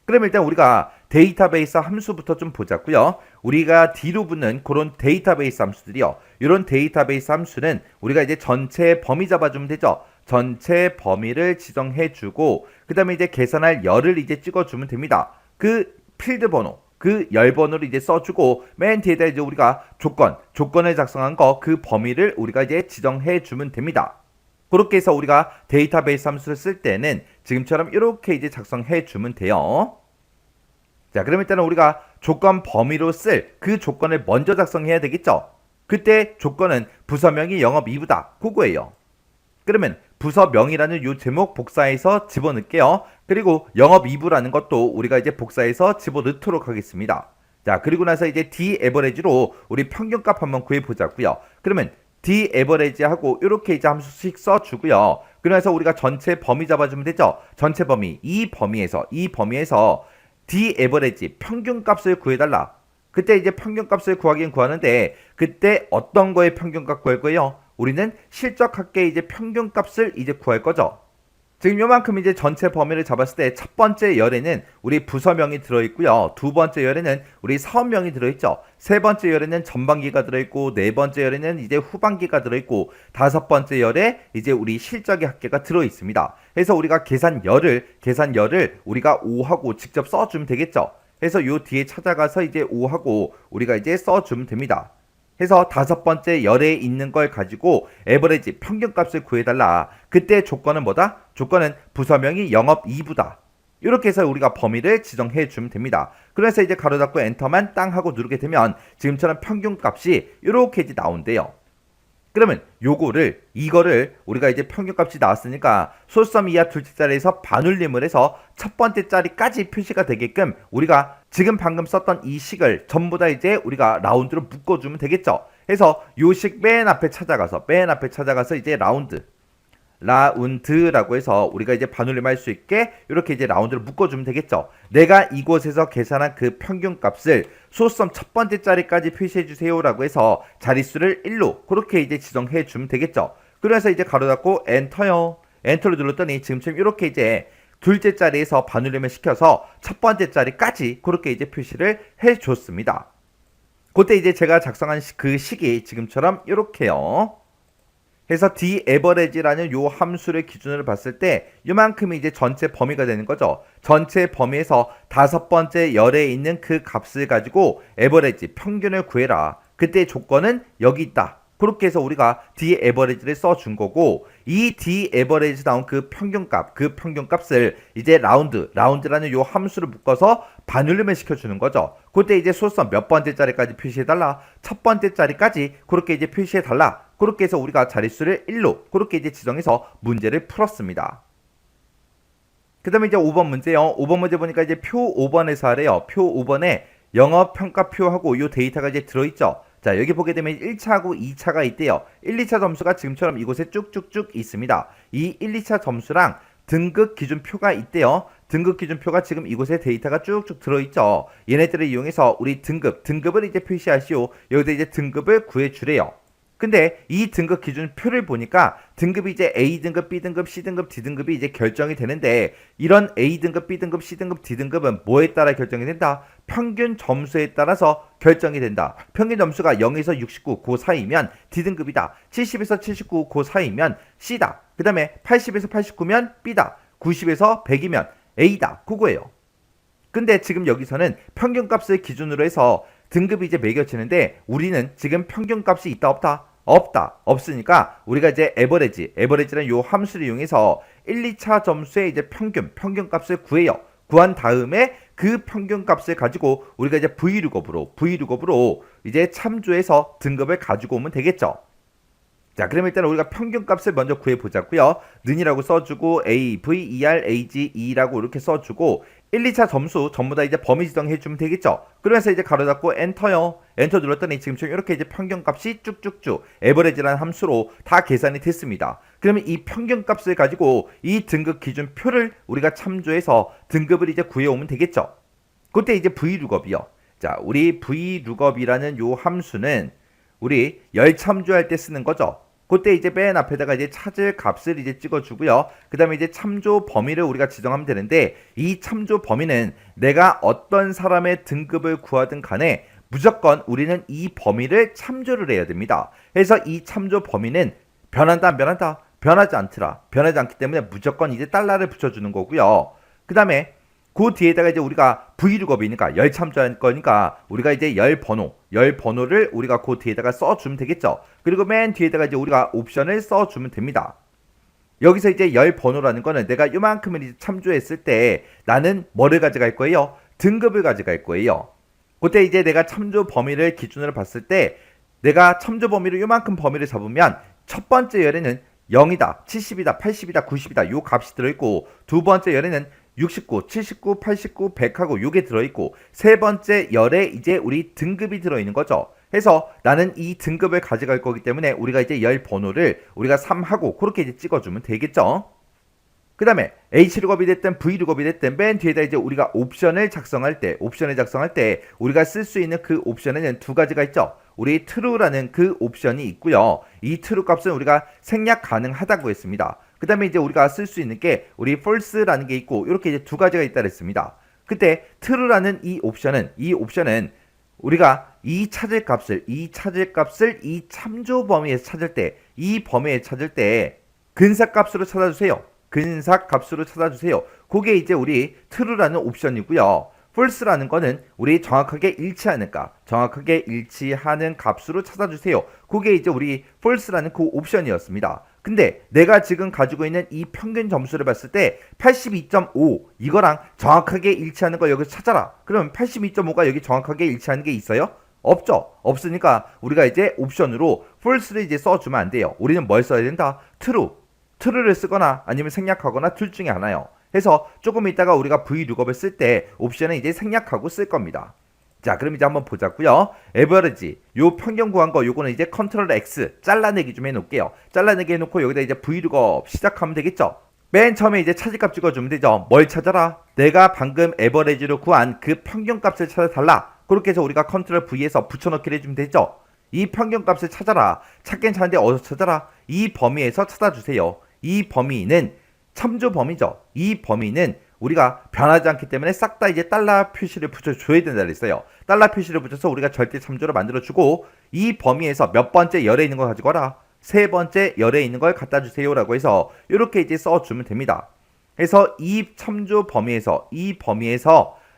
그럼 일단 우리가 데이터베이스 함수부터 좀 보자고요. 우리가 뒤로 붙는 그런 데이터베이스 함수들이요. 이런 데이터베이스 함수는 우리가 이제 전체 범위 잡아주면 되죠. 전체 범위를 지정해주고 그 다음에 이제 계산할 열을 이제 찍어주면 됩니다. 그 필드 번호, 그 열 번호를 이제 써주고 맨 뒤에다 이제 우리가 조건을 작성한 거 그 범위를 우리가 이제 지정해주면 됩니다. 그렇게 해서 우리가 데이터베이스 함수를 쓸 때는 지금처럼 이렇게 이제 작성해주면 돼요. 자, 그럼 일단은 우리가 조건 범위로 쓸 그 조건을 먼저 작성해야 되겠죠. 그때 조건은 부서명이 영업 2부다. 그거예요. 그러면 부서명이라는 요 제목 복사해서 집어넣을게요. 그리고 영업 2부라는 것도 우리가 이제 복사해서 집어넣도록 하겠습니다. 자, 그리고 나서 이제 daverage로 우리 평균값 한번 구해보자고요. 그러면 daverage하고 이렇게 이제 함수씩 써주고요. 그래서 우리가 전체 범위 잡아주면 되죠. 전체 범위 이 범위에서 daverage 평균값을 구해달라. 그때 이제 평균값을 구하긴 구하는데 그때 어떤 거에 평균값 구할 거예요? 우리는 실적 합계 이제 평균값을 이제 구할 거죠. 지금 요만큼 이제 전체 범위를 잡았을 때 첫 번째 열에는 우리 부서명이 들어있고요. 두 번째 열에는 우리 사업명이 들어있죠. 세 번째 열에는 전반기가 들어있고, 네 번째 열에는 이제 후반기가 들어있고, 다섯 번째 열에 이제 우리 실적의 합계가 들어있습니다. 그래서 우리가 계산열을 우리가 5하고 직접 써주면 되겠죠. 그래서 요 뒤에 찾아가서 이제 5하고 우리가 이제 써주면 됩니다. 해서 다섯 번째 열에 있는 걸 가지고 에버리지 평균값을 구해달라. 그때 조건은 뭐다? 조건은 부서명이 영업 2부다. 이렇게 해서 우리가 범위를 지정해 주면 됩니다. 그래서 이제 가로 닫고 엔터만 땅 하고 누르게 되면 지금처럼 평균값이 이렇게 이제 나온대요. 그러면 이거를 우리가 이제 평균값이 나왔으니까 소수점 이하 둘째 자리에서 반올림을 해서 첫 번째 자리까지 표시가 되게끔 우리가 지금 방금 썼던 이 식을 전부 다 이제 우리가 라운드로 묶어주면 되겠죠. 그래서 요 식 맨 앞에 찾아가서 이제 라운드라고 해서 우리가 이제 반올림 할 수 있게 이렇게 이제 라운드를 묶어주면 되겠죠. 내가 이곳에서 계산한 그 평균값을 소수점 첫 번째 자리까지 표시해 주세요라고 해서 자릿수를 1로 그렇게 이제 지정해 주면 되겠죠. 그래서 이제 가로 닫고 엔터요. 엔터를 눌렀더니 지금처럼 이렇게 이제 둘째 자리에서 반올림을 시켜서 첫 번째 자리까지 그렇게 이제 표시를 해 줬습니다. 그때 이제 제가 작성한 그 식이 지금처럼 이렇게요. 그래서 d-average라는 요 함수를 기준으로 봤을 때 요만큼이 이제 전체 범위가 되는 거죠. 전체 범위에서 다섯 번째 열에 있는 그 값을 가지고 average 평균을 구해라. 그때 조건은 여기 있다. 그렇게 해서 우리가 d-average를 써준 거고, 이 d-average 나온 그 평균값을 이제 라운드라는 요 함수를 묶어서 반올림을 시켜주는 거죠. 그때 이제 소수점 몇 번째 자리까지 표시해달라. 첫 번째 자리까지 그렇게 이제 표시해달라. 그렇게 해서 우리가 자릿수를 1로 그렇게 이제 지정해서 문제를 풀었습니다. 그 다음에 이제 5번 문제요. 5번 문제 보니까 이제 표 5번에서 하래요. 표 5번에 영업평가표하고 요 데이터가 이제 들어있죠. 자, 여기 보게 되면 1차하고 2차가 있대요. 1, 2차 점수가 지금처럼 이곳에 쭉쭉쭉 있습니다. 이 1, 2차 점수랑 등급 기준표가 있대요. 등급 기준표가 지금 이곳에 데이터가 쭉쭉 들어있죠. 얘네들을 이용해서 우리 등급을 이제 표시하시오. 여기다 이제 등급을 구해주래요. 근데 이 등급 기준표를 보니까 등급이 이제 A등급, B등급, C등급, D등급이 이제 결정이 되는데, 이런 A등급, B등급, C등급, D등급은 뭐에 따라 결정이 된다? 평균 점수에 따라서 결정이 된다. 평균 점수가 0에서 69, 그 사이면 D등급이다. 70에서 79, 그 사이면 C다. 그 다음에 80에서 89면 B다. 90에서 100이면 A다. 그거예요. 근데 지금 여기서는 평균값을 기준으로 해서 등급이 이제 매겨지는데, 우리는 지금 평균값이 있다 없다? 없으니까 우리가 이제 에버리지라는 요 함수를 이용해서 1, 2차 점수의 이제 평균값을 구해요. 구한 다음에 그 평균값을 가지고 우리가 이제 V룩업으로 이제 참조해서 등급을 가지고 오면 되겠죠. 자, 그럼 일단 우리가 평균값을 먼저 구해보자고요. 는이라고 써주고 A, V, ER, AG, E라고 이렇게 써주고 1, 2차 점수 전부 다 이제 범위 지정해주면 되겠죠. 그러면서 이제 가로 닫고 엔터요. 엔터 눌렀더니 지금처럼 이렇게 이제 평균값이 쭉쭉쭉 에버리지라는 함수로 다 계산이 됐습니다. 그러면 이 평균값을 가지고 이 등급 기준표를 우리가 참조해서 등급을 이제 구해오면 되겠죠. 그때 이제 V룩업이요. 자, 우리 V룩업이라는 요 함수는 우리 열 참조할 때 쓰는 거죠. 그때 이제 맨 앞에다가 이제 찾을 값을 이제 찍어주고요. 그 다음에 이제 참조 범위를 우리가 지정하면 되는데, 이 참조 범위는 내가 어떤 사람의 등급을 구하든 간에 무조건 우리는 이 범위를 참조를 해야 됩니다. 그래서 이 참조 범위는 변한다 안 변한다? 변하지 않더라. 변하지 않기 때문에 무조건 이제 달러를 붙여주는 거고요. 그 다음에 그 뒤에다가 이제 우리가 V룩업이니까 열 참조할 거니까 우리가 이제 열 번호를 우리가 그 뒤에다가 써주면 되겠죠. 그리고 맨 뒤에다가 이제 우리가 옵션을 써주면 됩니다. 여기서 이제 열 번호라는 거는 내가 요만큼을 이제 참조했을 때 나는 뭐를 가져갈 거예요? 등급을 가져갈 거예요. 그때 이제 내가 참조 범위를 기준으로 봤을 때 내가 참조 범위를 요만큼 범위를 잡으면 첫 번째 열에는 0이다, 70이다, 80이다, 90이다 요 값이 들어있고, 두 번째 열에는 69, 79, 89, 100하고 요게 들어있고, 세 번째 열에 이제 우리 등급이 들어있는 거죠. 해서 나는 이 등급을 가져갈 거기 때문에 우리가 이제 열 번호를 우리가 3하고 그렇게 이제 찍어주면 되겠죠. 그 다음에 H룩업이 됐든 V룩업이 됐든 맨 뒤에다 이제 우리가 옵션을 작성할 때 우리가 쓸 수 있는 그 옵션에는 두 가지가 있죠. 우리 true라는 그 옵션이 있고요. 이 true 값은 우리가 생략 가능하다고 했습니다. 그 다음에 이제 우리가 쓸 수 있는 게 우리 false라는 게 있고 이렇게 이제 두 가지가 있다 그랬습니다. 그때 true라는 이 옵션은 우리가 이 찾을 값을 이 참조 범위에서 찾을 때, 이 범위에 찾을 때 근사값으로 찾아주세요. 근사값으로 찾아주세요. 그게 이제 우리 true라는 옵션이고요. false라는 거는 우리 정확하게 일치하는 값으로 찾아주세요. 그게 이제 우리 false라는 그 옵션이었습니다. 근데 내가 지금 가지고 있는 이 평균 점수를 봤을 때 82.5 이거랑 정확하게 일치하는 거 여기서 찾아라. 그럼 82.5가 여기 정확하게 일치하는 게 있어요? 없죠. 없으니까 우리가 이제 옵션으로 false를 이제 써주면 안 돼요. 우리는 뭘 써야 된다? true를 쓰거나 아니면 생략하거나 둘 중에 하나요. 해서 조금 이따가 우리가 vlookup을 쓸 때 옵션은 이제 생략하고 쓸 겁니다. 자, 그럼 이제 한번 보자고요. 에버리지, 요 평균 구한 거 요거는 이제 컨트롤 X 잘라내기 좀 해놓을게요. 잘라내기 해놓고 여기다 이제 vlookup 시작하면 되겠죠. 맨 처음에 이제 차지값 찍어주면 되죠. 뭘 찾아라? 내가 방금 에버리지로 구한 그 평균값을 찾아달라. 그렇게 해서 우리가 컨트롤 V에서 붙여넣기를 해주면 되죠. 이 평균값을 찾아라. 찾긴 찾는데 어디서 찾아라? 이 범위에서 찾아주세요. 이 범위는 참조 범위죠. 이 범위는 우리가 변하지 않기 때문에 싹 다 이제 달러 표시를 붙여줘야 된다 그랬어요. 달러 표시를 붙여서 우리가 절대 참조를 만들어주고 이 범위에서 몇 번째 열에 있는 걸 가지고 와라. 세 번째 열에 있는 걸 갖다 주세요 라고 해서 이렇게 이제 써주면 됩니다. 그래서 이 참조 범위에서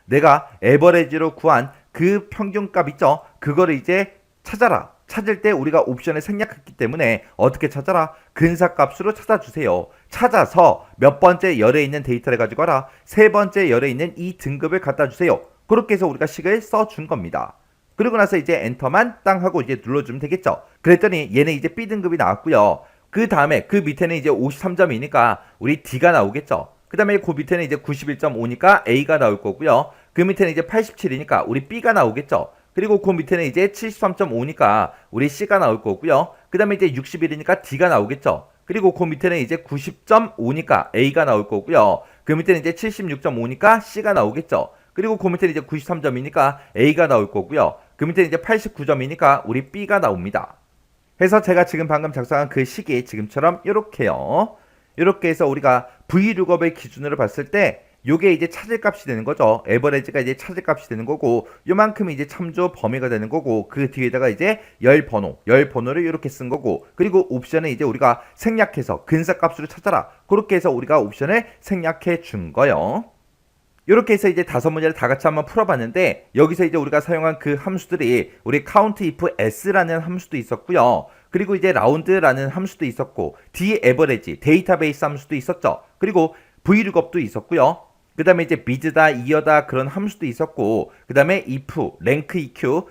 내가 에버리지로 구한 그 평균값 있죠. 그거를 이제 찾아라. 찾을 때 우리가 옵션을 생략했기 때문에 어떻게 찾아라? 근사값으로 찾아주세요. 찾아서 몇 번째 열에 있는 데이터를 가지고 와라. 세 번째 열에 있는 이 등급을 갖다 주세요. 그렇게 해서 우리가 식을 써준 겁니다. 그리고 나서 이제 엔터만 땅 하고 이제 눌러주면 되겠죠. 그랬더니 얘는 이제 B등급이 나왔고요. 그 다음에 그 밑에는 이제 53점이니까 우리 D가 나오겠죠. 그 다음에 그 밑에는 이제 91.5니까 A가 나올 거고요. 그 밑에는 이제 87이니까 우리 B가 나오겠죠. 그리고 그 밑에는 이제 73.5니까 우리 C가 나올 거고요. 그 다음에 이제 61이니까 D가 나오겠죠. 그리고 그 밑에는 이제 90.5니까 A가 나올 거고요. 그 밑에는 이제 76.5니까 C가 나오겠죠. 그리고 그 밑에는 이제 93점이니까 A가 나올 거고요. 그 밑에는 이제 89점이니까 우리 B가 나옵니다. 그래서 제가 지금 방금 작성한 그 식이 지금처럼 이렇게요. 이렇게 해서 우리가 vlookup의 기준으로 봤을 때 요게 이제 찾을 값이 되는 거죠. 에버리지가 이제 찾을 값이 되는 거고 요만큼이 이제 참조 범위가 되는 거고 그 뒤에다가 이제 열 번호를 이렇게 쓴 거고 그리고 옵션은 이제 우리가 생략해서 근사값으로 찾아라. 그렇게 해서 우리가 옵션을 생략해 준 거예요. 이렇게 해서 이제 5문제를 다 같이 한번 풀어봤는데 여기서 이제 우리가 사용한 그 함수들이 우리 count if s라는 함수도 있었고요. 그리고 이제 round라는 함수도 있었고 daverage 데이터베이스 함수도 있었죠. 그리고 vlookup도 있었고요. 그 다음에 이제 mid다, year다 그런 함수도 있었고 그 다음에 if, rank eq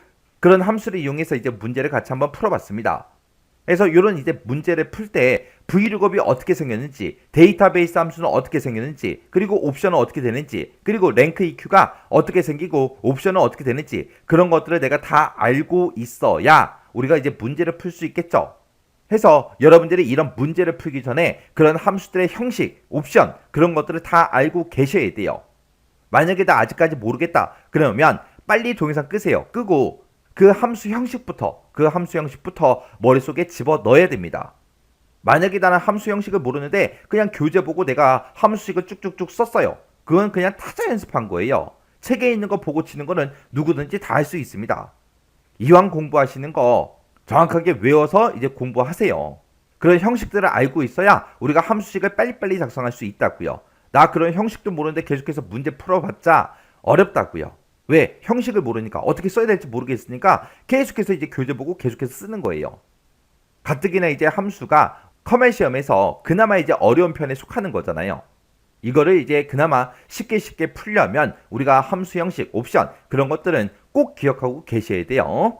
그런 함수를 이용해서 이제 문제를 같이 한번 풀어봤습니다. 그래서 이런 이제 문제를 풀 때 vlookup이 어떻게 생겼는지, 데이터베이스 함수는 어떻게 생겼는지, 그리고 옵션은 어떻게 되는지, 그리고 rank eq가 어떻게 생기고 옵션은 어떻게 되는지 그런 것들을 내가 다 알고 있어야 우리가 이제 문제를 풀 수 있겠죠. 해서 여러분들이 이런 문제를 풀기 전에 그런 함수들의 형식, 옵션 그런 것들을 다 알고 계셔야 돼요. 만약에 나 아직까지 모르겠다 그러면 빨리 동영상 끄세요. 끄고 그 함수 형식부터 머릿속에 집어 넣어야 됩니다. 만약에 나는 함수 형식을 모르는데 그냥 교재 보고 내가 함수식을 쭉쭉쭉 썼어요. 그건 그냥 타자 연습한 거예요. 책에 있는 거 보고 치는 거는 누구든지 다 할 수 있습니다. 이왕 공부하시는 거 정확하게 외워서 이제 공부하세요. 그런 형식들을 알고 있어야 우리가 함수식을 빨리빨리 작성할 수 있다고요. 나 그런 형식도 모르는데 계속해서 문제 풀어봤자 어렵다고요. 왜? 형식을 모르니까 어떻게 써야 될지 모르겠으니까 계속해서 이제 교재 보고 계속해서 쓰는 거예요. 가뜩이나 이제 함수가 커맨 시험에서 그나마 이제 어려운 편에 속하는 거잖아요. 이거를 이제 그나마 쉽게 풀려면 우리가 함수 형식, 옵션 그런 것들은 꼭 기억하고 계셔야 돼요.